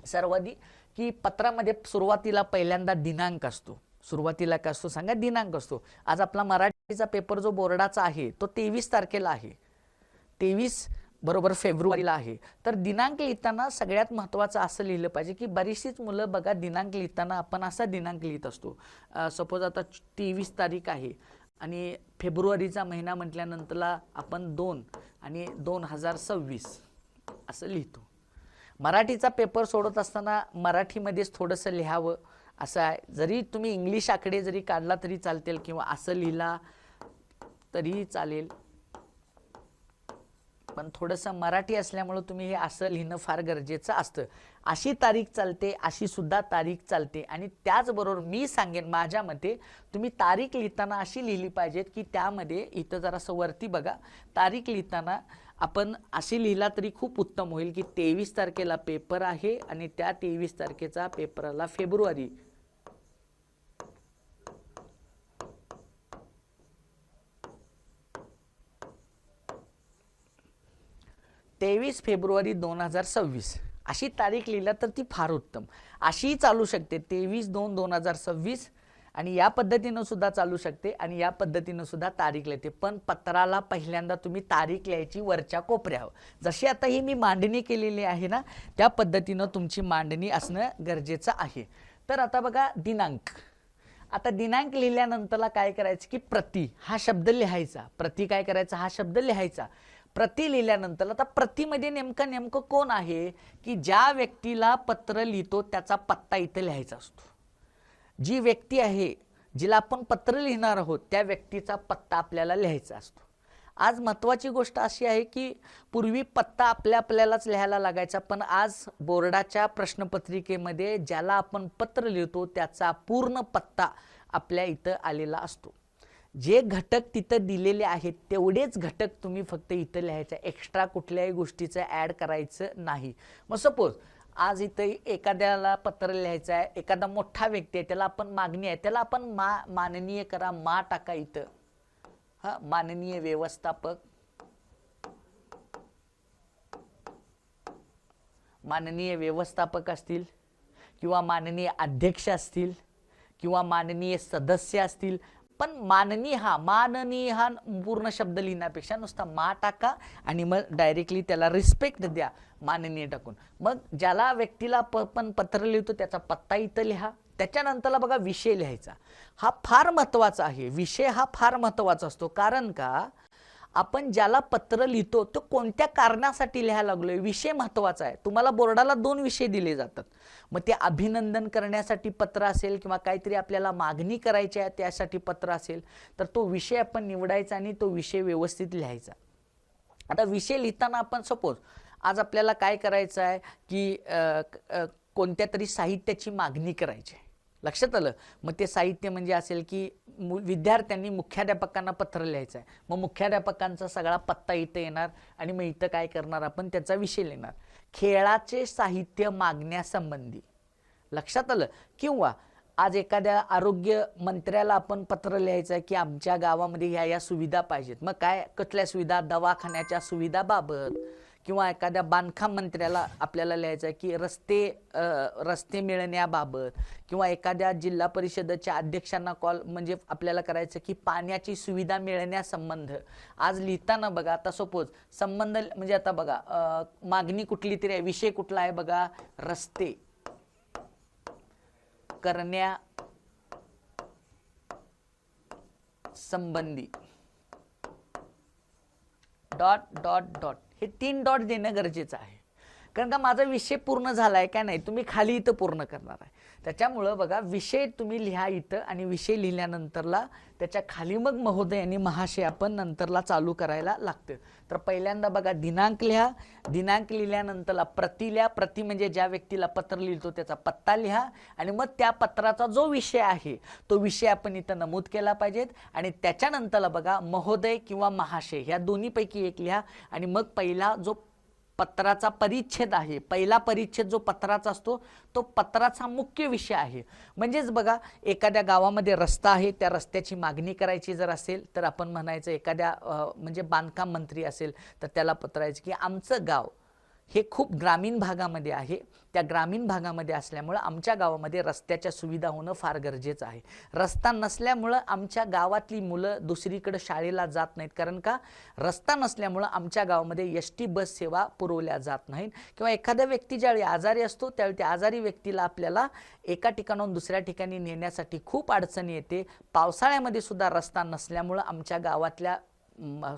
सर्वांनी की पत्रामध्ये सुरुवातीला पहिल्यांदा दिनांक असतो. सुरुवातीला काय असतो सांगा, दिनांक असतो. आज आपला मराठीचा पेपर जो बोर्डाचा आहे तो 23 तारखेला आहे, 23 बरोबर फेब्रुवारीला आहे. तर दिनांक लिहिताना सगळ्यात महत्त्वाचं असं लिहिलं पाहिजे की बरीचशीच मुलं बघा दिनांक लिहिताना आपण असा दिनांक लिहित असतो. सपोज आता 23 तारीख आहे आणि फेब्रुवारीचा महिना म्हटल्यानंतरला आपण 2 आणि 2026 असं लिहितो. मराठीचा पेपर सोडत असताना मराठीमध्येच थोडंसं लिहावं असं आहे. जरी तुम्ही इंग्लिश आकडे जरी काढला तरी चालतील किंवा असं लिहिला तरी चालेल, पण थोडंसं मराठी असल्यामुळे तुम्ही हे असं लिहिणं फार गरजेचं असतं. अशी तारीख चालते, अशी सुद्धा तारीख चालते. आणि त्याचबरोबर मी सांगेन माझ्या मते तुम्ही तारीख लिहिताना अशी लिहिली पाहिजेत की त्यामध्ये इथं जरासं वरती बघा, तारीख लिहिताना आपण अशी लिहिला तरी खूप उत्तम होईल की 23 तारखेला पेपर आहे आणि त्या 23 तारखेचा पेपराला फेब्रुवारी 23 फेब्रुवारी 2026 अशी तारीख लिहिला तर ती फार उत्तम. अशी चालू शकते 23/2/2026 आणि या पद्धतीनं सुद्धा चालू शकते आणि या पद्धतीनं सुद्धा तारीख लिहिते. पण पत्राला पहिल्यांदा तुम्ही तारीख लिहायची वरच्या कोपऱ्यावर. जशी आता ही मी मांडणी केलेली आहे ना त्या पद्धतीनं तुमची मांडणी असणं गरजेचं आहे. तर आता बघा दिनांक. आता दिनांक लिहिल्यानंतरला काय करायचं की प्रति हा शब्द लिहायचा. प्रति काय करायचा, हा शब्द लिहायचा. प्रति लिहिल्यानंतर आता प्रतिमध्ये नेमकं कोण आहे की ज्या व्यक्तीला पत्र लिहितो त्याचा पत्ता इथे लिहायचा असतो. जी व्यक्ती आहे जिला आपण पत्र लिहिणार आहोत त्या व्यक्तीचा पत्ता आपल्याला लिहायचा असतो. आज महत्त्वाची गोष्ट अशी आहे की पूर्वी पत्ता आपल्यालाच लिहायला लागायचा, पण आज बोर्डाच्या प्रश्नपत्रिकेमध्ये ज्याला आपण पत्र लिहितो त्याचा पूर्ण पत्ता आपल्या इथं आलेला असतो. जे घटक तिथं दिलेले आहेत तेवढेच घटक तुम्ही फक्त इथं लिहायचं, एक्स्ट्रा कुठल्याही गोष्टीचं ॲड करायचं नाही. मग सपोज आज इथे एखाद्याला पत्र लिहायचं आहे, एखादा मोठा व्यक्ती आहे, त्याला आपण मागणी आहे, त्याला आपण माननीय करा, टाका इथं. हा, माननीय व्यवस्थापक, माननीय व्यवस्थापक असतील किंवा माननीय अध्यक्ष असतील किंवा माननीय सदस्य असतील, पण माननीय हा पूर्ण शब्द लिहिण्यापेक्षा नुसता टाका आणि मग डायरेक्टली त्याला रिस्पेक्ट द्या माननीय टाकून. मग ज्याला व्यक्तीला पण पत्र लिहितो त्याचा पत्ता इथं लिहा. त्याच्यानंतरला बघा विषय लिहायचा. हा फार महत्त्वाचा आहे. विषय हा फार महत्त्वाचा असतो. कारण का, आपण ज्याला पत्र लिहितो तो कोणत्या कारणासाठी लिहायला लागलोय, विषय महत्त्वाचा आहे. तुम्हाला बोर्डाला 2 विषय दिले जातात. मग ते अभिनंदन करण्यासाठी पत्र असेल किंवा काहीतरी आपल्याला मागणी करायची आहे त्यासाठी पत्र असेल, तर तो विषय आपण निवडायचा आणि तो विषय व्यवस्थित लिहायचा. आता विषय लिहिताना आपण सपोज आज आपल्याला काय करायचं आहे की कोणत्या तरी साहित्याची मागणी करायची आहे. लक्षात आलं. मग ते साहित्य म्हणजे असेल की विद्यार्थ्यांनी मुख्याध्यापकांना पत्र लिहायचं आहे. मग मुख्याध्यापकांचा सगळा पत्ता इथं येणार आणि मग इथं काय करणार आपण, त्याचा विषय लिहिणार. खेळाचे साहित्य मागण्यासंबंधी. लक्षात आलं. किंवा आज एखाद्या आरोग्य मंत्र्याला आपण पत्र लिहायचं आहे की आमच्या गावामध्ये ह्या सुविधा पाहिजेत. मग काय, कुठल्या सुविधा, दवाखान्याच्या सुविधाबाबत. किंवा एखाद्या बांधकाम मंत्र्याला आपल्याला लिहायचं आहे की रस्ते मिळण्याबाबत. किंवा एखाद्या जिल्हा परिषदेच्या अध्यक्षांना कॉल म्हणजे आपल्याला करायचं की पाण्याची सुविधा मिळण्यासंबंध. आज लिहिताना बघा, आता सपोज संबंध म्हणजे आता बघा मागणी कुठली तरी आहे, विषय कुठला आहे बघा, रस्ते करण्या संबंधी डॉट डॉट डॉट, हे 3 डॉट देणं गरजेचं आहे. कारण का माझा विषय पूर्ण झाला आहे का नाही, तुम्ही खाली इथं पूर्ण करणार आहे. त्याच्यामुळं बघा विषय तुम्ही लिहा इथं आणि विषय लिहिल्यानंतरला त्याच्या खाली मग महोदय आणि महाशय आपण नंतरला चालू करायला लागतं. तर पहिल्यांदा बघा दिनांक लिहा. दिनांक लिहिल्यानंतरला प्रति लिहा. प्रति म्हणजे ज्या व्यक्तीला पत्र लिहितो त्याचा पत्ता लिहा आणि मग त्या पत्राचा जो विषय आहे तो विषय आपण इथं नमूद केला पाहिजेत. आणि त्याच्यानंतरला बघा महोदय किंवा महाशय ह्या दोन्हीपैकी एक लिहा. आणि मग पहिला जो पत्राचा परिच्छेद आहे, पहिला परिच्छेद जो पत्राचा असतो तो पत्राचा मुख्य विषय आहे. म्हणजेच बघा एखाद्या गावामध्ये रस्ता आहे, त्या रस्त्याची मागणी करायची जर असेल तर आपण म्हणायचं एखाद्या म्हणजे बांधकाम मंत्री असेल तर त्याला पत्रायचं की आमचं गाव हे खूप ग्रामीण भागामध्ये आहे. त्या ग्रामीण भागामध्ये असल्यामुळं आमच्या गावामध्ये रस्त्याच्या सुविधा होणं फार गरजेचं आहे. रस्ता नसल्यामुळं आमच्या गावातली मुलं दुसरीकडे शाळेला जात नाहीत. कारण का, रस्ता नसल्यामुळं आमच्या गावामध्ये एसटी बस सेवा पुरवल्या जात नाहीत. किंवा एखादा व्यक्ती ज्यावेळी आजारी असतो त्यावेळी त्या आजारी व्यक्तीला आपल्याला एका ठिकाणाहून दुसऱ्या ठिकाणी नेण्यासाठी खूप अडचणी येते. पावसाळ्यामध्ये सुद्धा रस्ता नसल्यामुळं आमच्या गावातल्या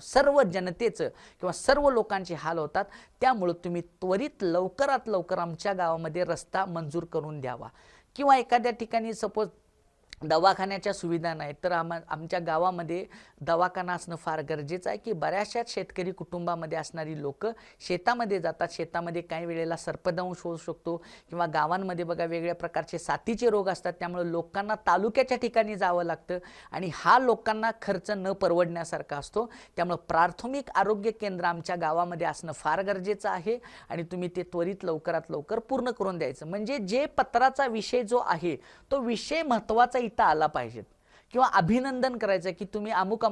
सर्व जनतेचं किंवा सर्व लोकांचे हाल होतात. त्यामुळे तुम्ही त्वरित लवकरात लवकर आमच्या गावामध्ये रस्ता मंजूर करून द्यावा. किंवा एखाद्या ठिकाणी सपोज दवाखान्याच्या सुविधा नाही तर आमच्या गावामध्ये दवाखाना असणं फार गरजेचं आहे. की बऱ्याचशा शेतकरी कुटुंबामध्ये असणारी लोक शेतामध्ये जातात. शेतामध्ये काही वेळेला सर्पदंश होऊ शकतो किंवा गावांमध्ये बघा वेगळ्या प्रकारचे साथीचे रोग असतात. त्यामुळे लोकांना तालुक्याच्या ठिकाणी जावं लागतं आणि हा लोकांना खर्च न परवडण्यासारखा असतो. त्यामुळे प्राथमिक आरोग्य केंद्र आमच्या गावामध्ये असणं फार गरजेचं आहे आणि तुम्ही ते त्वरित लवकरात लवकर पूर्ण करून द्यायचं. म्हणजे जे पत्राचा विषय जो आहे तो विषय महत्त्वाचा इथं आला पाहिजे. किंवा अभिनंदन करायचं की तुम्ही अमुक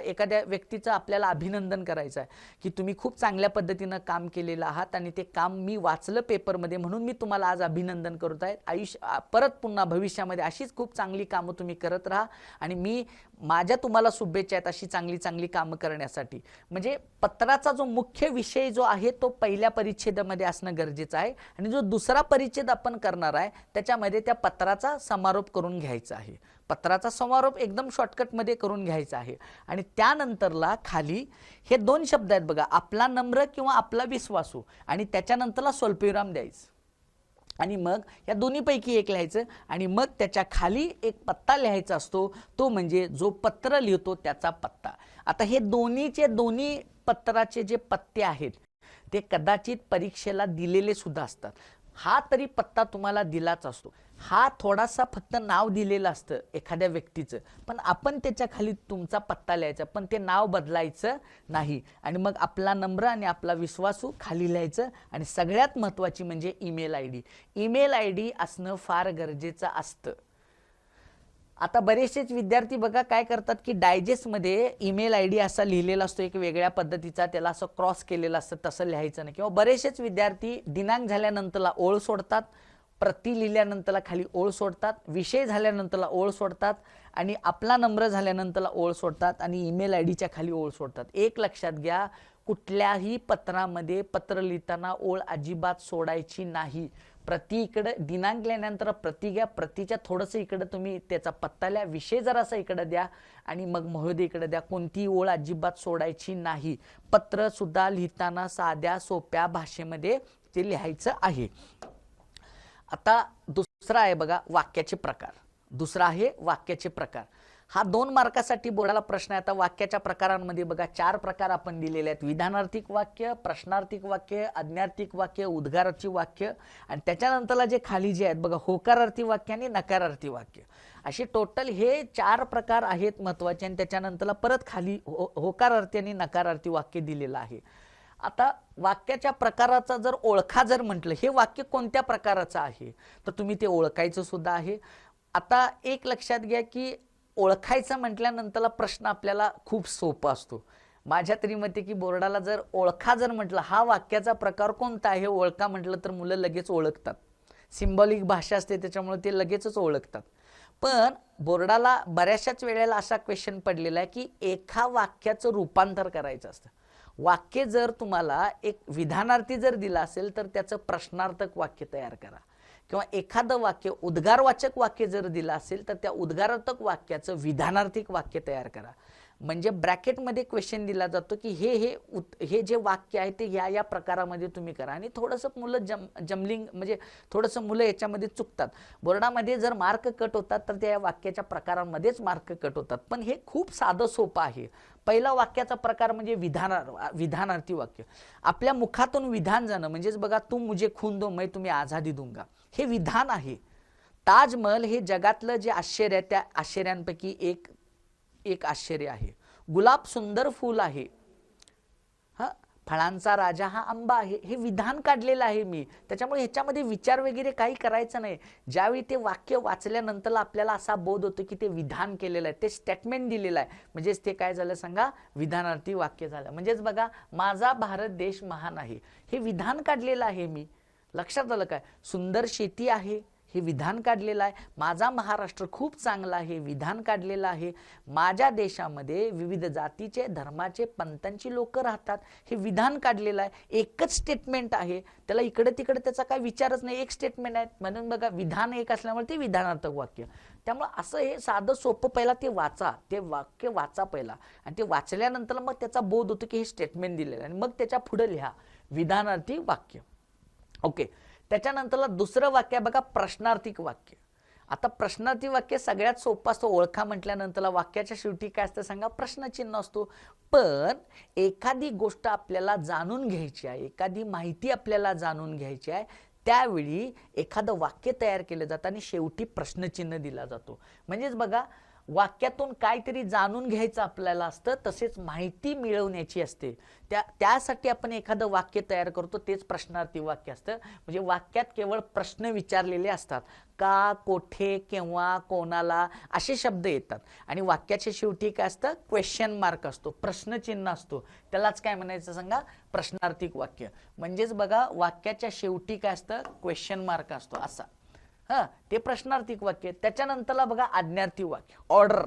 एखाद्या व्यक्तीचं आपल्याला अभिनंदन करायचं आहे की तुम्ही खूप चांगल्या पद्धतीनं काम केलेलं आहात आणि ते काम मी वाचलं पेपरमध्ये म्हणून मी तुम्हाला आज अभिनंदन करत आहे. परत पुन्हा भविष्यामध्ये अशीच खूप चांगली कामं तुम्ही करत राहा आणि मी माझ्या तुम्हाला शुभेच्छा आहेत अशी चांगली चांगली कामं करण्यासाठी. म्हणजे पत्राचा जो मुख्य विषय जो आहे तो पहिल्या परिच्छेदामध्ये असणं गरजेचं आहे आणि जो दुसरा परिच्छेद आपण करणार आहे त्याच्यामध्ये त्या पत्राचा समारोप करून घ्यायचा आहे. पत्राचा समारोप एकदम शॉर्टकटमध्ये करून घ्यायचा आहे. आणि त्यानंतरला खाली हे 2 शब्द आहेत बघा, आपला नम्र किंवा आपला विश्वासू आणि त्याच्यानंतरला स्वल्पविराम द्यायचं आणि मग या दोन्हीपैकी एक लिहायचं आणि मग त्याच्या खाली एक पत्ता लिहायचा असतो. तो म्हणजे जो पत्र लिहितो त्याचा पत्ता. आता हे दोन्ही पत्राचे जे पत्ते आहेत ते कदाचित परीक्षेला दिलेले सुद्धा असतात. हा तरी पत्ता तुम्हाला दिलाच असतो. हा थोडासा फक्त नाव दिलेलं असतं एखाद्या व्यक्तीचं, पण आपण त्याच्या खाली तुमचा पत्ता लिहायचा, पण ते नाव बदलायचं नाही. आणि मग आपला नंबर आणि आपला विश्वासू खाली लिहायचं. आणि सगळ्यात महत्त्वाची म्हणजे email I D. Email I D असणं फार गरजेचं असतं. आता बरेचसेच विद्यार्थी बघा काय करतात की डायजेस्टमध्ये ईमेल आय डी असा लिहिलेला असतो एक वेगळ्या पद्धतीचा, त्याला असं क्रॉस केलेलं असतं, तसं लिहायचं नाही. किंवा बरेचसेच विद्यार्थी दिनांक झाल्यानंतरला ओळ सोडतात, प्रति लिहिल्यानंतरला खाली ओळ सोडतात, विषय झाल्यानंतरला ओळ सोडतात, आणि आपला नंबर झाल्यानंतरला ओळ सोडतात, आणि ईमेल आय डीच्या खाली ओळ सोडतात. एक लक्षात घ्या, कुठल्याही पत्रामध्ये पत्र लिहिताना ओळ अजिबात सोडायची नाही. प्रति इकडं दिनांक लिहिल्यानंतर प्रति घ्या, प्रतीच्या थोडंसं इकडं तुम्ही त्याचा पत्ता लिहा, विषय जरासा इकडं द्या, आणि मग महोदय इकडं द्या. कोणतीही ओळ अजिबात सोडायची नाही. पत्र सुद्धा लिहिताना साध्या सोप्या भाषेमध्ये ते लिहायचं आहे. आता दुसरा आहे बघा वाक्याचे प्रकार. दुसरा आहे वाक्याचे प्रकार. हा 2 मार्कासाठी बोर्डाला प्रश्न आहे. आता वाक्याच्या प्रकारांमध्ये बघा 4 प्रकार आपण दिलेले आहेत. विधानार्थिक वाक्य, प्रश्नार्थिक वाक्य, आज्ञार्थिक वाक्य, उद्गारार्थी वाक्य, आणि त्याच्यानंतरला जे खाली जे आहेत बघा होकारार्थी वाक्य आणि नकारार्थी वाक्य. असे टोटल हे 4 प्रकार आहेत महत्त्वाचे. आणि त्याच्यानंतरला परत खाली होकारार्थी आणि नकारार्थी वाक्य दिलेलं आहे. आता वाक्याच्या प्रकाराचा जर ओळखा जर म्हटलं, हे वाक्य कोणत्या प्रकाराचं आहे, तर तुम्ही ते ओळखायचं सुद्धा आहे. आता एक लक्षात घ्या की ओळखायचं म्हटल्यानंतरला प्रश्न आपल्याला खूप सोपा असतो. माझ्या तरी मते की बोर्डाला जर ओळखा जर म्हटलं, हा वाक्याचा प्रकार कोणता आहे ओळखा म्हटलं, तर मुलं लगेच ओळखतात. सिम्बॉलिक भाषा असते त्याच्यामुळे ते लगेचच ओळखतात. पण बोर्डाला बऱ्याचशाच वेळेला असा क्वेश्चन पडलेला आहे की एका वाक्याचं रूपांतर करायचं असतं. वाक्य जर तुम्हाला एक विधानार्थी जर दिला असेल तर त्याचं प्रश्नार्थक वाक्य तयार करा, किंवा एखादं वाक्य उद्गारवाचक वाक्य जर दिलं असेल तर त्या उद्गारार्थक वाक्याचं विधानार्थिक वाक्य तयार करा. म्हणजे ब्रॅकेटमध्ये क्वेश्चन दिला जातो की हे जे वाक्य आहे ते या प्रकारामध्ये तुम्ही करा. आणि थोडंसं मुलं जमलिंग म्हणजे थोडंसं मुलं याच्यामध्ये चुकतात. बोर्डामध्ये जर मार्क कट होतात तर त्या वाक्याच्या प्रकारांमध्येच मार्क कट होतात. पण हे खूप साधं सोपं आहे. पहिला वाक्याचा प्रकार म्हणजे विधानार्थी वाक्य. आपल्या मुखातून विधान जाणं म्हणजेच बघा, तू मुझे खून दो मैं तुम्हें आझादी दूंगा, हे विधान आहे. ताजमहल हे जगातलं जे आश्चर्य आहे त्या आश्चर्यांपैकी एक आश्चर्य आहे. गुलाब सुंदर फूल आहे. फळांचा राजा हा आंबा आहे. हे विधान काढलेलं आहे मी. त्याच्यामुळे ह्याच्यामध्ये विचार वगैरे काही करायचं नाही. ज्यावेळी ते वाक्य वाचल्यानंतर आपल्याला असा बोध होतो की ते विधान केलेलं आहे, ते स्टेटमेंट दिलेलं आहे. म्हणजेच ते काय झालं सांगा, विधानार्थी वाक्य झालं. म्हणजेच बघा, माझा भारत देश महान आहे, हे विधान काढलेलं आहे मी. लक्षात आलं काय? सुंदर शेती आहे, हे विधान काढलेलं आहे. माझा महाराष्ट्र खूप चांगला आहे, विधान काढलेलं आहे. माझ्या देशामध्ये विविध जातीचे धर्माचे पंथांची लोक राहतात, हे विधान काढलेलं आहे. एकच स्टेटमेंट आहे, त्याला इकडे तिकडे त्याचा काय विचारच नाही, एक स्टेटमेंट आहे. म्हणून बघा, विधान एक असल्यामुळे ते विधानार्थक वाक्य. त्यामुळे असं हे साधं सोपं पहिला ते वाचा, ते वाक्य वाचा पहिला, आणि ते वाचल्यानंतर मग त्याचा बोध होतो की हे स्टेटमेंट दिलेलं आहे, आणि मग त्याच्या पुढे लिहा विधानार्थी वाक्य. ओके. त्याच्यानंतरला दुसरं वाक्य बघा, प्रश्नार्थिक वाक्य. आता प्रश्नार्थी वाक्य सगळ्यात सोपं असतं. ओळखा म्हटल्यानंतरला वाक्याच्या शेवटी काय असतं सांगा, प्रश्नचिन्ह असतो. पण एखादी गोष्ट आपल्याला जाणून घ्यायची आहे, एखादी माहिती आपल्याला जाणून घ्यायची आहे, त्यावेळी एखादं वाक्य तयार केलं जातं आणि शेवटी प्रश्नचिन्ह दिला जातो. म्हणजेच बघा, वाक्यातून काहीतरी जाणून घ्यायचं आपल्याला असतं, तसेच माहिती मिळवण्याची असते. त्यासाठी आपण एखादं वाक्य तयार करतो, तेच प्रश्नार्थी वाक्य असतं. म्हणजे वाक्यात केवळ प्रश्न विचारलेले असतात. का, कोठे, केव्हा, कोणाला असे शब्द येतात. आणि वाक्याच्या शेवटी काय असतं, क्वेश्चन मार्क असतो, प्रश्नचिन्ह असतो. त्यालाच काय म्हणायचं सांगा, प्रश्नार्थिक वाक्य. म्हणजेच बघा, वाक्याच्या शेवटी काय असतं, क्वेश्चन मार्क असतो असा. ते प्रश्नार्थिक वाक्य. त्याच्यानंतरला बघा, आज्ञार्थी वाक्य. ऑर्डर,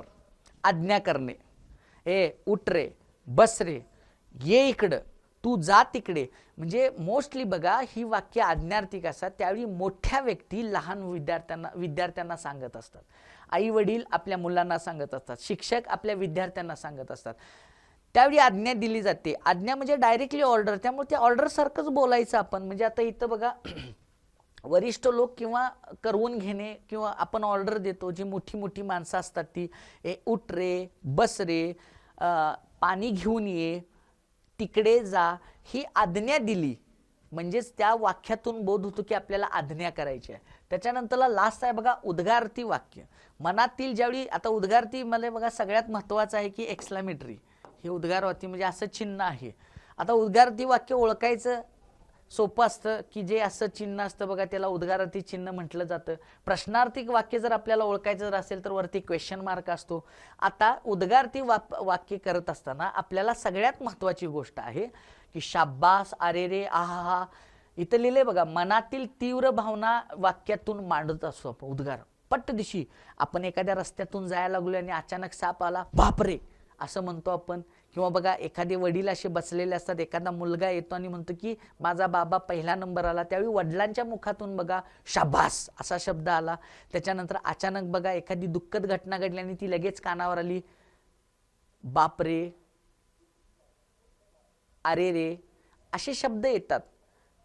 आज्ञा करणे. उठ रे, बस रे, ये इकडं, तू जा तिकडे. म्हणजे मोस्टली बघा, ही वाक्य आज्ञार्थिक असतात. त्यावेळी मोठ्या व्यक्ती लहान विद्यार्थ्यांना सांगत असतात. आई वडील आपल्या मुलांना सांगत असतात, शिक्षक आपल्या विद्यार्थ्यांना सांगत असतात. त्यावेळी आज्ञा दिली जाते. आज्ञा म्हणजे डायरेक्टली ऑर्डर, त्यामुळे त्या ऑर्डर सारखंच बोलायचं आपण. म्हणजे आता इथं बघा, वरिष्ठ लोक किंवा करवून घेणे, किंवा आपण ऑर्डर देतो, जी मोठी मोठी माणसं असतात ती, उठ रे, बस रे, पाणी घेऊन ये, तिकडे जा, ही आज्ञा दिली. म्हणजेच त्या वाक्यातून बोध होतो की आपल्याला आज्ञा करायची आहे. त्याच्यानंतरला लास्ट आहे बघा उद्गारती वाक्य. मनातील ज्यावेळी आता उद्गारती मध्ये बघा सगळ्यात महत्त्वाचं आहे की एक्सक्लामेटरी, हे उद्गारवाती म्हणजे असं चिन्ह आहे. आता उद्गारती वाक्य ओळखायचं सोपं असतं की जे असं चिन्ह असतं बघा त्याला उद्गारार्थी चिन्ह म्हटलं जातं. प्रश्नार्थी वाक्य जर आपल्याला ओळखायचं जर असेल तर वरती क्वेश्चन मार्क असतो. आता उद्गारती वाक्य करत असताना आपल्याला सगळ्यात महत्त्वाची गोष्ट आहे की शाब्बास, अरे रे, आहा हा, इथं लिहिले बघा मनातील तीव्र भावना वाक्यातून मांडत असतो आपण. उद्गार पटदिशी आपण एखाद्या रस्त्यातून जायला लागलो आणि अचानक साप आला, बापरे असं म्हणतो आपण. किंवा बघा एखादे वडील असे बसलेले असतात, एखादा मुलगा येतो आणि म्हणतो की माझा बाबा पहिला नंबर आला, त्यावेळी वडिलांच्या मुखातून बघा शाबास असा शब्द आला. त्याच्यानंतर अचानक बघा एखादी दुःखद घटना घडली आणि ती लगेच कानावर आली, बापरे, अरे रे असे शब्द येतात.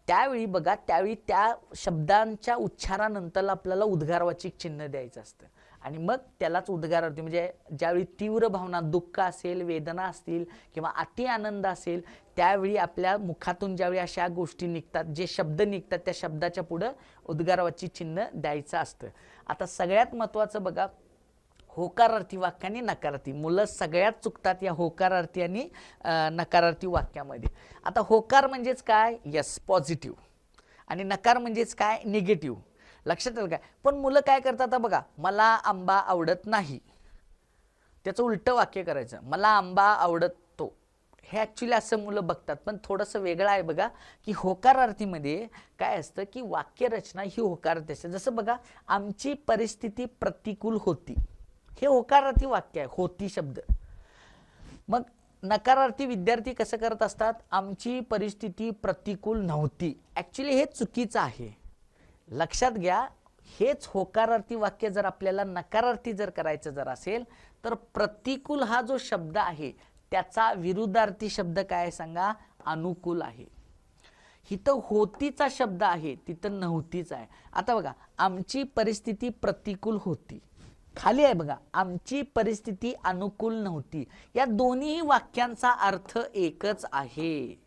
त्यावेळी बघा त्यावेळी त्या शब्दांच्या उच्चारानंतर आपल्याला उद्गारवाचक चिन्ह द्यायचं असतं आणि मग त्यालाच उद्गारार्थी म्हणजे ज्यावेळी तीव्र भावना दुःख असेल, वेदना असतील किंवा अति आनंद असेल त्यावेळी आपल्या मुखातून ज्यावेळी अशा गोष्टी निघतात, जे शब्द निघतात त्या शब्दाच्या पुढं उद्गारवाचक चिन्ह द्यायचं असतं. आता सगळ्यात महत्त्वाचं बघा होकारार्थी वाक्य आणि नकारार्थी. मुलं सगळ्यात चुकतात या होकारार्थी आणि नकारार्थी वाक्यामध्ये. आता होकार म्हणजेच काय, यस पॉझिटिव्ह, आणि नकार म्हणजेच काय, निगेटिव्ह. लक्षात आलं काय. पण मुलं काय करतात बघा, मला आंबा आवडत नाही, त्याचं उलटं वाक्य करायचं, मला आंबा आवडतो. हे ॲक्च्युली असं मुलं बघतात, पण थोडंसं वेगळं आहे बघा की होकारार्थीमध्ये काय असतं की वाक्यरचना ही होकारार्थी असते. जसं बघा आमची परिस्थिती प्रतिकूल होती, हे होकारार्थी वाक्य आहे, होती शब्द. मग नकारार्थी विद्यार्थी कसं करत असतात, आमची परिस्थिती प्रतिकूल नव्हती. ॲक्च्युली हे चुकीचं आहे, लक्षात घ्या. हेच होकारार्थी वाक्य जर आपल्याला नकारार्थी जर करायचं जर असेल तर प्रतिकूल हा जो शब्द आहे त्याचा विरुद्धार्थी शब्द काय सांगा, अनुकूल आहे. इथं होतीचा शब्द आहे, तिथं नव्हतीच आहे. आता बघा आमची परिस्थिती प्रतिकूल होती, खाली आहे बघा आमची परिस्थिती अनुकूल नव्हती. या दोन्ही वाक्यांचा अर्थ एकच आहे.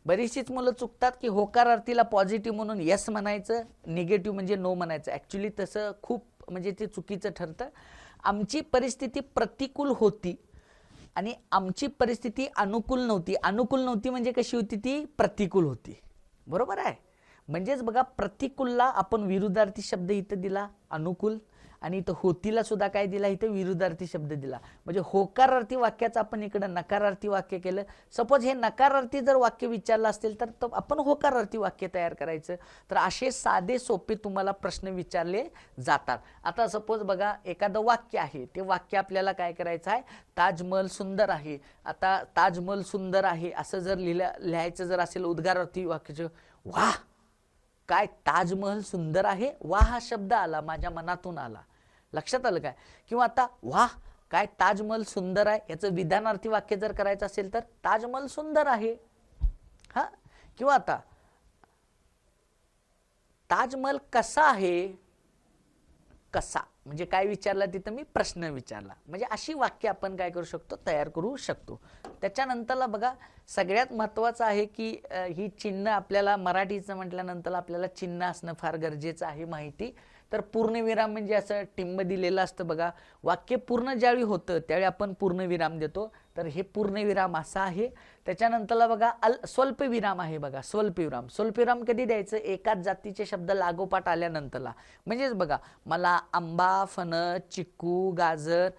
बरीचशीच मुलं चुकतात की होकारार्थीला पॉझिटिव्ह म्हणून यस म्हणायचं, निगेटिव्ह म्हणजे नो म्हणायचं. ॲक्च्युली तसं खूप म्हणजे ते चुकीचं ठरतं. आमची परिस्थिती प्रतिकूल होती आणि आमची परिस्थिती अनुकूल नव्हती. अनुकूल नव्हती म्हणजे कशी होती, ती प्रतिकूल होती. बरोबर आहे. म्हणजेच बघा प्रतिकूलला आपण विरुद्धार्थी शब्द इथं दिला अनुकूल, आणि इथं होतीला सुद्धा काय दिला, इथं विरुद्धार्थी शब्द दिला. म्हणजे होकारार्थी वाक्याचं आपण इकडं नकारार्थी वाक्य केलं. सपोज हे नकारार्थी जर वाक्य विचारलं असेल तर आपण होकारार्थी वाक्य तयार करायचं. तर असे साधे सोपे तुम्हाला प्रश्न विचारले जातात. आता सपोज बघा एखादं वाक्य आहे, ते वाक्य आपल्याला काय करायचं आहे, ताजमहल सुंदर आहे. आता ताजमहल सुंदर आहे असं जर लिहायचं जर असेल उद्गारार्थी वाक्याचं, वाह काय ताजमहल सुंदर आहे, वाह हा शब्द आला माझ्या मनातून आला. लक्षात आलं काय. किंवा आता वाह काय ताजमहल सुंदर आहे याचं विधानार्थी वाक्य जर करायचं असेल तर ताजमहल सुंदर आहे. हा किंवा आता ताजमहल कसा आहे, कसा म्हणजे काय विचारला, तिथं मी प्रश्न विचारला. म्हणजे अशी वाक्य आपण काय करू शकतो, तयार करू शकतो. त्याच्यानंतरला बघा सगळ्यात महत्त्वाचं आहे की ही चिन्ह आपल्याला मराठीचं म्हटल्यानंतर आपल्याला चिन्ह असणं फार गरजेचं आहे माहिती. तर पूर्णविराम म्हणजे असं टिंब दिलेलं असतं बघा. वाक्य पूर्ण ज्यावेळी होतं त्यावेळी आपण पूर्णविराम देतो, तर हे पूर्णविराम असा आहे. त्याच्यानंतरला बघा स्वल्पविराम आहे बघा. स्वल्पविराम, स्वल्पविराम कधी द्यायचं, एकाच जातीचे शब्द लागोपाठ आल्यानंतरला. म्हणजेच बघा मला आंबा, फणस, चिक्कू, गाजर,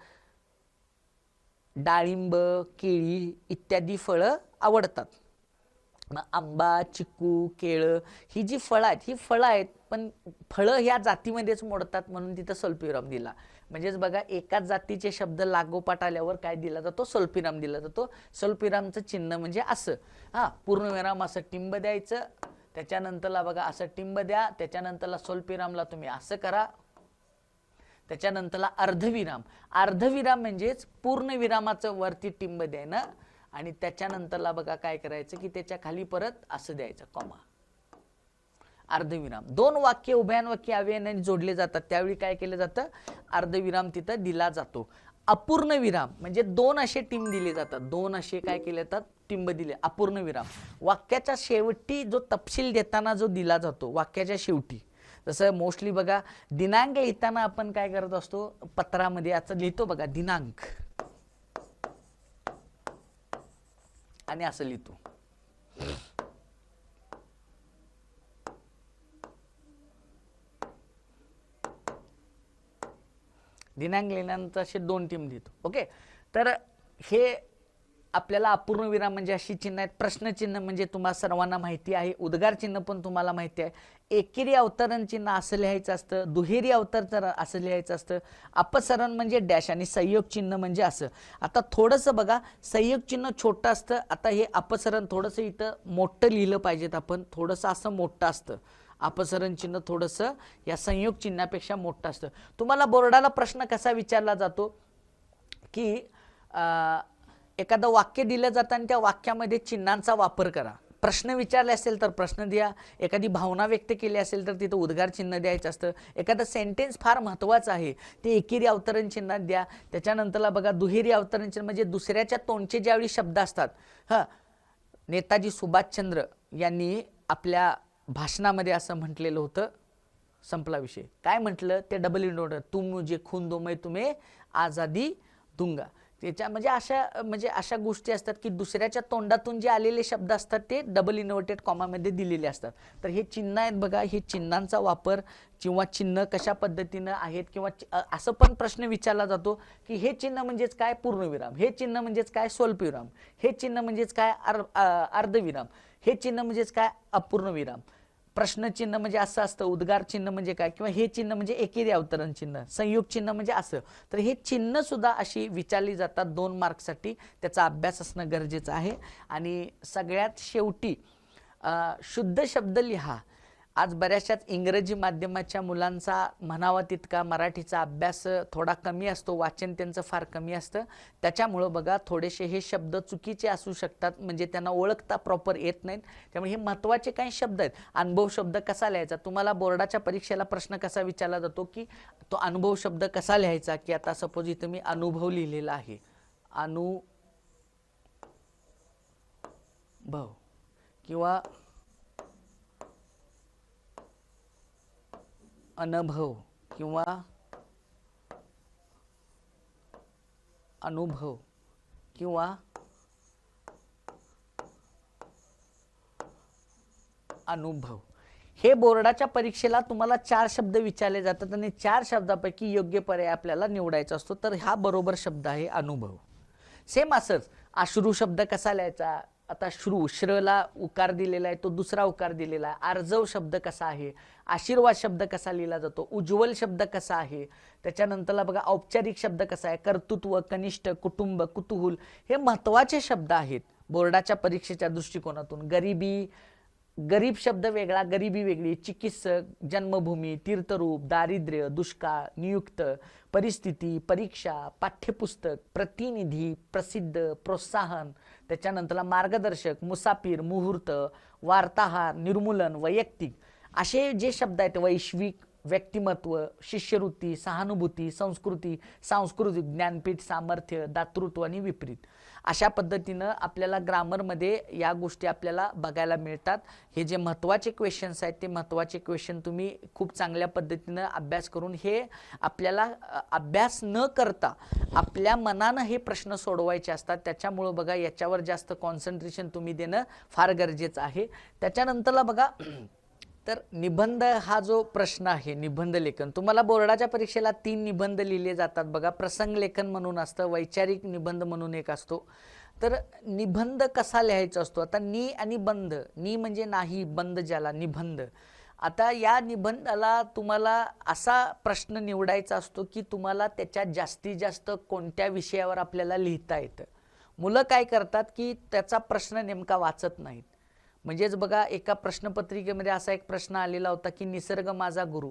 डाळिंब, केळी इत्यादी फळं आवडतात. मग आंबा, चिक्कू, केळं ही जी फळं आहेत ही फळं आहेत, पण फळं ह्या जातीमध्येच मोडतात म्हणून तिथं स्वल्पविराम दिला. म्हणजेच बघा एकाच जातीचे शब्द लागोपाठ आल्यावर काय दिला जातो, स्वल्पविराम दिला जातो. स्वल्पविरामचं चिन्ह म्हणजे असं, पूर्णविराम असं टिंब द्यायचं, त्याच्यानंतरला बघा असं टिंब द्या, त्याच्यानंतरला स्वल्पविरामला तुम्ही असं करा, त्याच्यानंतरला अर्धविराम. अर्धविराम म्हणजेच पूर्णविरामाचं वरती टिंब द्यायनं आणि त्याच्यानंतरला बघा काय करायचं की त्याच्या खाली परत असं द्यायचं कॉमा. अर्धविराम. दोन वाक्य उभयान वाक्य अव्ययाने जोडले जातात त्यावेळी काय केलं जातं, अर्धविराम तिथं दिला जातो. अपूर्ण विराम म्हणजे दोन असे टिंब दिले जातात, दोन असे काय केले जातात टिंब दिले, अपूर्ण विराम वाक्याच्या शेवटी जो तपशील देताना जो दिला जातो वाक्याच्या शेवटी. जसं मोस्टली बघा दिनांक लिहिताना आपण काय करत असतो, पत्रामध्ये आता लिहितो बघा दिनांक आणि असं लिहितो. दिनांक लिहिल्यानंतर असे दोन टिंब लिहितो. ओके, तर हे आपल्याला अपूर्ण विराम म्हणजे अशी चिन्ह आहेत. प्रश्नचिन्ह म्हणजे तुम्हाला सर्वांना माहिती आहे, उद्गार चिन्ह पण तुम्हाला माहिती आहे. एकेरी अवतरण चिन्ह असं लिहायचं असतं, दुहेरी अवतरण असं लिहायचं असतं, अपसरण म्हणजे डॅश आणि संयोग चिन्ह म्हणजे असं. आता थोडंसं बघा संयोग चिन्ह छोटं असतं, आता हे अपसरण थोडंसं इथं मोठं लिहिलं पाहिजेत आपण, थोडंसं असं मोठं असतं. अपसरण चिन्ह थोडंसं या संयोग चिन्हापेक्षा मोठं असतं. तुम्हाला बोर्डाला प्रश्न कसा विचारला जातो की एखादं वाक्य दिलं जातं आणि त्या वाक्यामध्ये चिन्हांचा वापर करा. प्रश्न विचारले असेल तर प्रश्न द्या, एखादी भावना व्यक्त केली असेल तर तिथं उद्गार चिन्ह द्यायचं असतं. एखादं सेंटेन्स फार महत्त्वाचं आहे ते एकेरी अवतरण चिन्हात द्या. त्याच्यानंतरला बघा दुहेरी अवतरण चिन्ह म्हणजे दुसऱ्याच्या तोंडचे ज्यावेळी शब्द असतात. नेताजी सुभाषचंद्र यांनी आपल्या भाषणामध्ये असं म्हटलेलं होतं, संपला विषय. काय म्हटलं ते डबल इनवर्टर, तुम मुझे खून दो मैं तुम्हें आझादी दूंगा. त्याच्या म्हणजे अशा गोष्टी असतात की दुसऱ्याच्या तोंडातून जे आलेले शब्द असतात ते डबल इन्व्हर्टेड कॉमामध्ये दिलेले असतात. तर हे चिन्ह आहेत बघा, हे चिन्हांचा वापर किंवा चिन्ह कशा पद्धतीनं आहेत किंवा असं पण प्रश्न विचारला जातो की हे चिन्ह म्हणजेच काय पूर्णविराम, हे चिन्ह म्हणजेच काय स्वल्पविराम, हे चिन्ह म्हणजेच काय अर्धविराम, हे चिन्ह म्हणजेच काय अपूर्णविराम. प्रश्नचिन्ह म्हणजे असं असतं, उद्गार चिन्ह म्हणजे काय, किंवा हे चिन्ह म्हणजे एकेरी अवतरण चिन्ह, संयोग चिन्ह म्हणजे असं. तर हे चिन्ह सुद्धा अशी विचारली जातात 2 मार्कसाठी, त्याचा अभ्यास असणं गरजेचं आहे. आणि सगळ्यात शेवटी शुद्ध शब्द लिहा. आज बऱ्याचशाच इंग्रजी माध्यमाच्या मुलांचा म्हणावा तितका मराठीचा अभ्यास थोडा कमी असतो, वाचन त्यांचं फार कमी असतं. त्याच्यामुळं बघा थोडेसे हे शब्द चुकीचे असू शकतात, म्हणजे त्यांना ओळखता प्रॉपर येत नाहीत. त्यामुळे हे महत्त्वाचे काही शब्द आहेत. अनुभव शब्द कसा लिहायचा, तुम्हाला बोर्डाच्या परीक्षेला प्रश्न कसा विचारला जातो की तो अनुभव शब्द कसा लिहायचा, की आता सपोज इथं मी अनुभव लिहिलेला आहे, अनुभव किंवा अनुभव किंवा अनुभव किंवा अनुभव. हे बोर्डाच्या परीक्षेला तुम्हाला 4 शब्द विचारले जातात आणि 4 शब्दापैकी योग्य पर्याय आपल्याला निवडायचा असतो. तर हा बरोबर शब्द आहे अनुभव. सेम असंच अश्रू शब्द कसा लिहायचा, आता श्रू श्रला उकार दिलेला आहे, तो दुसरा उकार दिलेला आहे. आर्जव शब्द कसा आहे, आशीर्वाद शब्द कसा लिहिला जातो, उज्ज्वल शब्द कसा आहे, त्याच्यानंतरला बघा औपचारिक शब्द कसा आहे, कर्तृत्व, कनिष्ठ, कुटुंब, कुतूहल, हे महत्त्वाचे शब्द आहेत बोर्डाच्या परीक्षेच्या दृष्टिकोनातून. गरीब शब्द वेगळा, गरिबी वेगळी, चिकित्सक, जन्मभूमी, तीर्थरूप, दारिद्र्य, दुष्काळ, नियुक्त, परिस्थिती, परीक्षा, पाठ्यपुस्तक, प्रतिनिधी, प्रसिद्ध, प्रोत्साहन, त्याच्यानंतरला मार्गदर्शक, मुसाफिर, मुहूर्त, वार्ताहर, निर्मूलन, वैयक्तिक, असे जे शब्द आहेत, वैश्विक, व्यक्तिमत्व, शिष्यवृत्ती, सहानुभूती, संस्कृती, सांस्कृतिक, ज्ञानपीठ, सामर्थ्य, दातृत्व आणि विपरीत. अशा पद्धतीनं आपल्याला ग्रामरमध्ये या गोष्टी आपल्याला बघायला मिळतात. हे जे महत्त्वाचे क्वेश्चन्स आहेत ते महत्त्वाचे क्वेश्चन तुम्ही खूप चांगल्या पद्धतीनं अभ्यास करून, हे आपल्याला अभ्यास न करता आपल्या मनानं हे प्रश्न सोडवायचे असतात. त्याच्यामुळं बघा याच्यावर जास्त कॉन्सन्ट्रेशन तुम्ही देणं फार गरजेचं आहे. त्याच्यानंतरला बघा तर निबंध हा जो प्रश्न आहे, निबंध लेखन, तुम्हाला बोर्डाच्या परीक्षेला 3 निबंध लिहिले जातात बघा. प्रसंग लेखन म्हणून असतं, वैचारिक निबंध म्हणून एक असतो. तर निबंध कसा लिहायचा असतो, आता नी आणि बंध, नी म्हणजे नाही, बंध ज्याला, निबंध. आता या निबंधाला तुम्हाला असा प्रश्न निवडायचा असतो की तुम्हाला त्याच्यात जास्तीत जास्त कोणत्या विषयावर आपल्याला लिहिता येतं. मुलं काय करतात की त्याचा प्रश्न नेमका वाचत नाहीत. म्हणजेच बघा एका प्रश्नपत्रिकेमध्ये असा एक प्रश्न आलेला होता की निसर्ग माझा गुरु.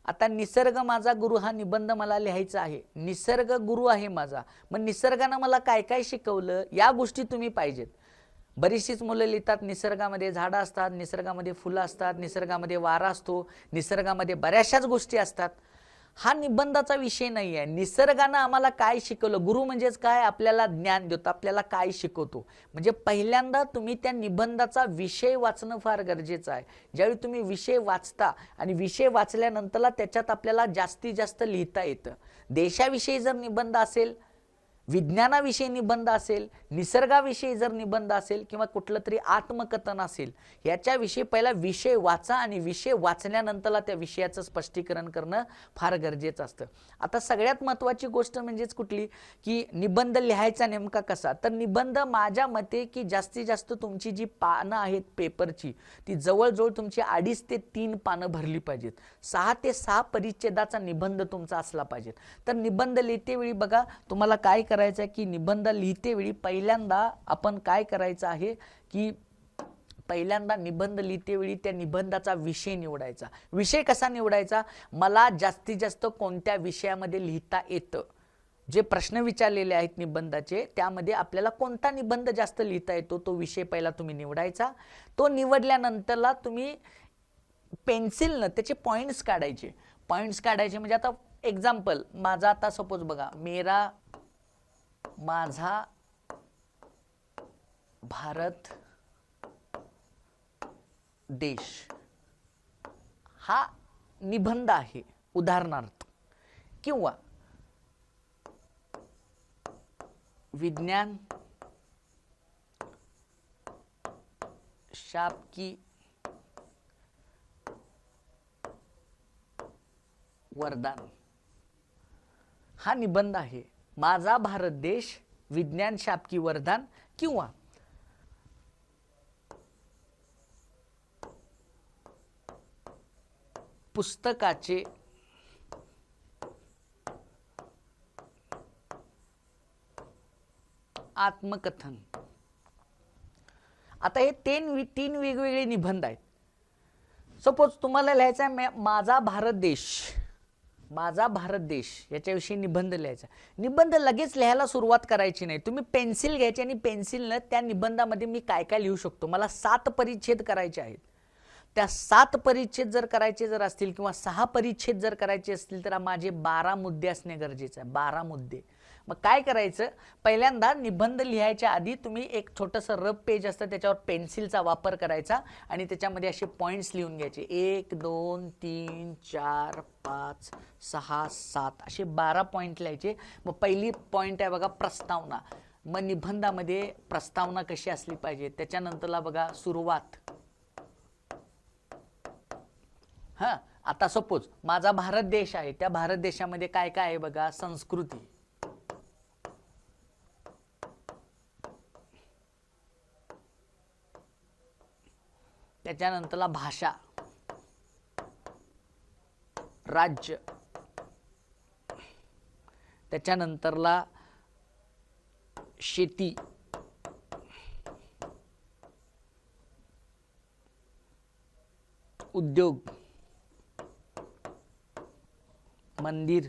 आता निसर्ग माझा गुरु हा निबंध मला लिहायचा आहे, निसर्ग गुरु आहे माझा, मग निसर्गानं मला काय काय शिकवलं या गोष्टी तुम्ही पाहिजेत. बरीचशीच मुलं लिहितात निसर्गामध्ये झाडं असतात, निसर्गामध्ये फुलं असतात, निसर्गामध्ये वारा असतो, निसर्गामध्ये बऱ्याचशाच गोष्टी असतात. हा निबंधाचा विषय नाही आहे. निसर्गानं आम्हाला काय शिकवलं, गुरु म्हणजेच काय, आपल्याला ज्ञान देतो, आपल्याला काय शिकवतो. म्हणजे पहिल्यांदा तुम्ही त्या निबंधाचा विषय वाचणं फार गरजेचं आहे. ज्यावेळी तुम्ही विषय वाचता आणि विषय वाचल्यानंतरला त्याच्यात आपल्याला जास्तीत जास्त लिहिता येतं. देशाविषयी जर निबंध असेल, विज्ञानाविषयी निबंध असेल, निसर्गाविषयी जर निबंध असेल किंवा कुठलं तरी आत्मकथन असेल, याच्याविषयी पहिला विषय वाचा आणि विषय वाचल्यानंतरला त्या विषयाचं स्पष्टीकरण करणं फार गरजेचं असतं. आता सगळ्यात महत्त्वाची गोष्ट म्हणजेच कुठली, की निबंध लिहायचा नेमका कसा. तर निबंध माझ्या मते की जास्तीत जास्त तुमची जी पानं आहेत पेपरची, ती जवळजवळ तुमची 2.5 ते 3 पानं भरली पाहिजेत. 6 ते 6 परिच्छेदाचा निबंध तुमचा असला पाहिजे. तर निबंध लिहितेवेळी बघा तुम्हाला काय करायचं आहे, की निबंध लिहितेवेळी पहिल्यांदा आपण काय करायचं आहे, की पहिल्यांदा निबंध लिहितेवेळी त्या निबंधाचा विषय निवडायचा. विषय कसा निवडायचा, मला जास्तीत जास्त कोणत्या विषयामध्ये लिहिता येतं. जे प्रश्न विचारलेले आहेत निबंधाचे, त्यामध्ये आपल्याला कोणता निबंध जास्त लिहिता येतो तो विषय पहिला तुम्ही निवडायचा. तो निवडल्यानंतरला तुम्ही पेन्सिलनं त्याचे पॉईंट्स काढायचे. पॉईंट्स काढायचे म्हणजे आता एक्झाम्पल माझा, आता सपोज बघा, माझा भारत देश हा निबंध आहे उदाहरणार्थ, किंवा विज्ञान शापकी वरदान हा निबंध आहे. माझा भारत देश, विज्ञान शापकी वरदान, किंवा पुस्तकाचे आत्मकथन. आता हे तीन वेगवेगळे निबंध आहेत. सपोज तुम्हाला लिहायचा आहे माझा भारत देश, माझा भारत देश याच्याविषयी निबंध लिहायचा. निबंध लगेच लिहायला सुरुवात करायची नाही. तुम्ही पेन्सिल घ्यायची आणि पेन्सिलनं त्या निबंधामध्ये मी काय काय लिहू शकतो, मला 7 परिच्छेद करायचे आहेत. त्या 7 परिच्छेद जर करायचे जर असतील किंवा 6 परिच्छेद जर करायचे असतील तर माझे 12 मुद्दे असणे गरजेचे आहे. 12 मुद्दे. मग काय करायचं, पहिल्यांदा निबंध लिहायच्या आधी तुम्ही एक छोटंसं रफ पेज असतं त्याच्यावर पेन्सिलचा वापर करायचा आणि त्याच्यामध्ये असे पॉईंट्स लिहून घ्यायचे. 1 2 3 4 5 6 7 असे 12 पॉईंट लिहायचे. मग पहिली पॉईंट आहे बघा प्रस्तावना. मग निबंधामध्ये प्रस्तावना कशी असली पाहिजे. त्याच्यानंतरला बघा सुरुवात. हां, आता सपोज माझा भारत देश आहे, त्या भारत देशामध्ये काय काय आहे बघा, संस्कृती, त्याच्यानंतरला भाषा, राज्य, त्याच्यानंतरला शेती, उद्योग, मंदिर.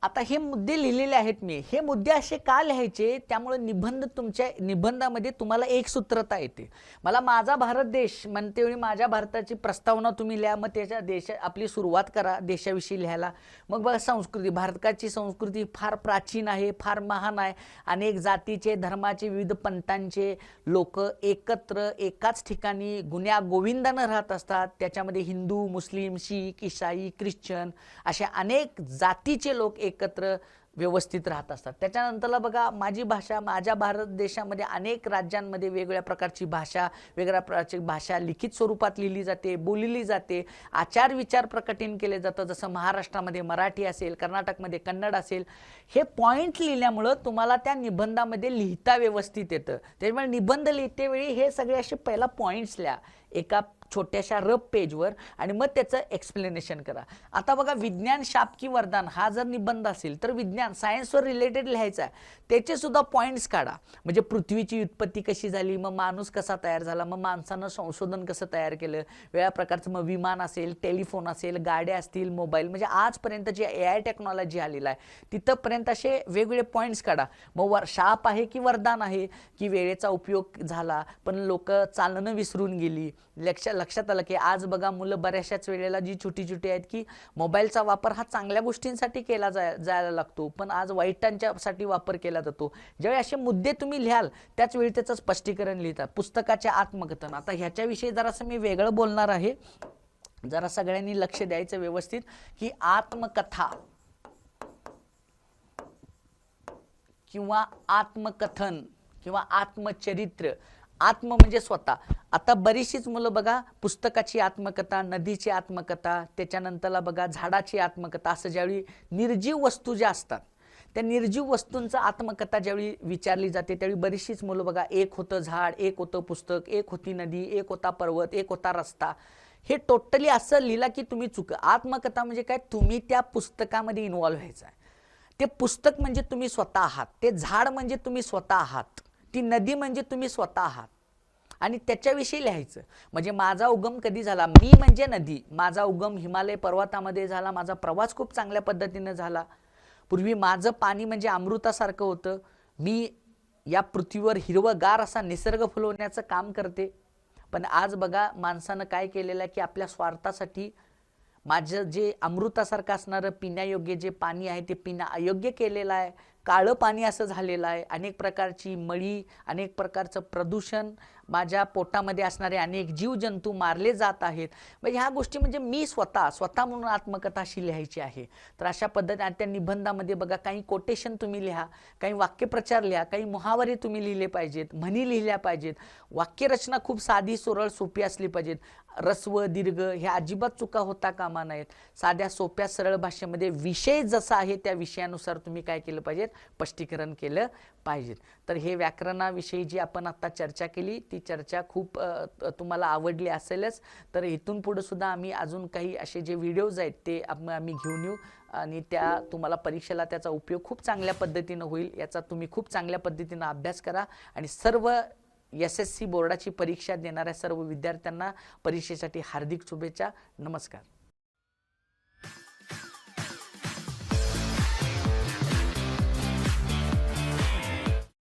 आता हे मुद्दे लिहिलेले आहेत मी. हे मुद्दे असे का लिहायचे, त्यामुळे निबंध तुमच्या निबंधामध्ये तुम्हाला एक सूत्रता येते. मला माझा भारत देश म्हणते वेळी माझ्या भारताची प्रस्तावना तुम्ही लिहा. मग त्याच्या आपली सुरुवात करा देशाविषयी लिहायला. मग बघा संस्कृती, भारताची संस्कृती फार प्राचीन आहे, फार महान आहे. अनेक जातीचे, धर्माचे, विविध पंथांचे लोक एकत्र एकाच ठिकाणी गुण्या गोविंदानं राहत असतात. त्याच्यामध्ये हिंदू, मुस्लिम, शीख, ईसाई, ख्रिश्चन अशा अनेक जातीचे लोक एकत्र व्यवस्थित राहत असतात. त्याच्यानंतरला बघा माझी भाषा, माझ्या भारत देशामध्ये अनेक राज्यांमध्ये वेगवेगळ्या प्रकारची भाषा, वेगळ्या प्रकारची भाषा लिखित स्वरूपात लिहिली जाते, बोलली जाते. आचार विचार प्रकटीन केले जातं. जसं महाराष्ट्रामध्ये मराठी असेल, कर्नाटकमध्ये कन्नड असेल. हे पॉईंट लिहिल्यामुळं तुम्हाला त्या निबंधामध्ये लिहिता व्यवस्थित येतं. त्यामुळे निबंध लिहितेवेळी हे सगळे असे पहिला पॉईंट्स लिहा एका छोट्याशा रफ पेजवर आणि मग त्याचं एक्सप्लेनेशन करा. आता बघा विज्ञान शापकी वरदान हा जर निबंध असेल तर विज्ञान सायन्सवर रिलेटेड लिहायचा आहे. त्याचे सुद्धा पॉईंट्स काढा. म्हणजे पृथ्वीची उत्पत्ती कशी झाली, मग माणूस कसा तयार झाला, मग माणसानं संशोधन कसं तयार केलं, वेगळ्या प्रकारचं मग विमान असेल, टेलिफोन असेल, गाड्या असतील, मोबाईल, म्हणजे आजपर्यंत जी AI टेक्नॉलॉजी आलेला आहे तिथंपर्यंत असे वेगवेगळे पॉईंट्स काढा. मग शाप आहे की वरदान आहे, की वेळेचा उपयोग झाला पण लोक चालणं विसरून गेली, लक्षात आलं की आज बघा मुलं बऱ्याचशाच वेळेला जी छोटी छोटी आहेत की मोबाईलचा वापर हा चांगल्या गोष्टींसाठी केला जायला लागतो, पण आज वाईटांच्यासाठी वापर केला जातो. ज्यावेळी असे मुद्दे तुम्ही लिहाल त्याच वेळी त्याचं स्पष्टीकरण लिहितात. पुस्तकाचे आत्मकथन, आता ह्याच्याविषयी जरासं मी वेगळं बोलणार आहे, जरा सगळ्यांनी लक्ष द्यायचं व्यवस्थित की आत्मकथा किंवा आत्मकथन किंवा आत्मचरित्र, आत्म म्हणजे स्वतः. आता बरीचशीच मुलं बघा पुस्तकाची आत्मकथा, नदीची आत्मकथा, त्याच्यानंतरला बघा झाडाची आत्मकथा, असं ज्यावेळी निर्जीव वस्तू ज्या असतात त्या निर्जीव वस्तूंचं आत्मकथा ज्यावेळी विचारली जाते त्यावेळी बरीचशीच मुलं बघा एक होतं झाड, एक होतं पुस्तक, एक होती नदी, एक होता पर्वत, एक होता रस्ता, हे टोटली असं लिहिला की तुम्ही चुक. आत्मकथा म्हणजे काय, तुम्ही त्या पुस्तकामध्ये इन्व्हॉल्व्ह व्हायचं आहे. ते पुस्तक म्हणजे तुम्ही स्वतः आहात, ते झाड म्हणजे तुम्ही स्वतः आहात, ती नदी म्हणजे तुम्ही स्वतः आहात आणि त्याच्याविषयी लिहायचं. म्हणजे माझा उगम कधी झाला, मी म्हणजे नदी, माझा उगम हिमालय पर्वतामध्ये झाला, माझा प्रवास खूप चांगल्या पद्धतीने झाला. पूर्वी माझं पाणी म्हणजे अमृतासारखं होतं, मी या पृथ्वीवर हिरवगार असा निसर्ग फुलवण्याचं काम करते. पण आज बघा माणसानं काय केलेलं आहे की आपल्या स्वार्थासाठी माझं जे अमृतासारखं असणारं पिण्यायोग्य जे पाणी आहे ते पिणं अयोग्य केलेलं आहे, काळं पाणी असं झालेलं आहे. अनेक प्रकारची मळी, अनेक प्रकारचं प्रदूषण, माझ्या पोटामध्ये असणारे अनेक जीवजंतू मारले जात आहेत. म्हणजे ह्या गोष्टी म्हणजे मी स्वतः म्हणून आत्मकथा अशी लिहायची आहे. तर अशा पद्धतीने त्या निबंधामध्ये बघा काही कोटेशन तुम्ही लिहा, काही वाक्यप्रचार लिहा, काही मुहावरे तुम्ही लिहिले पाहिजेत, म्हणी लिहिल्या पाहिजेत. वाक्यरचना खूप साधी सरळ सोपी असली पाहिजेत. रस्व दीर्घ हे अजिबात चुका होता कामा नयेत. साध्या सोप्या सरळ भाषेमध्ये विषय जसा आहे त्या विषयानुसार तुम्ही काय केलं पाहिजेत, स्पष्टीकरण केलं पाहिजेत. तर हे व्याकरणाविषयी जी आपण आता चर्चा केली ती चर्चा खूप तुम्हाला आवडली असेलच. तर इथून पुढे सुद्धा आम्ही अजून काही असे जे व्हिडिओज आहेत ते आम्ही घेऊन येऊ आणि त्या तुम्हाला परीक्षेला त्याचा उपयोग खूप चांगल्या पद्धतीनं होईल. याचा तुम्ही खूप चांगल्या पद्धतीनं अभ्यास करा आणि सर्व SSC बोर्डाची परीक्षा देणाऱ्या सर्व विद्यार्थ्यांना परीक्षेसाठी हार्दिक शुभेच्छा. नमस्कार.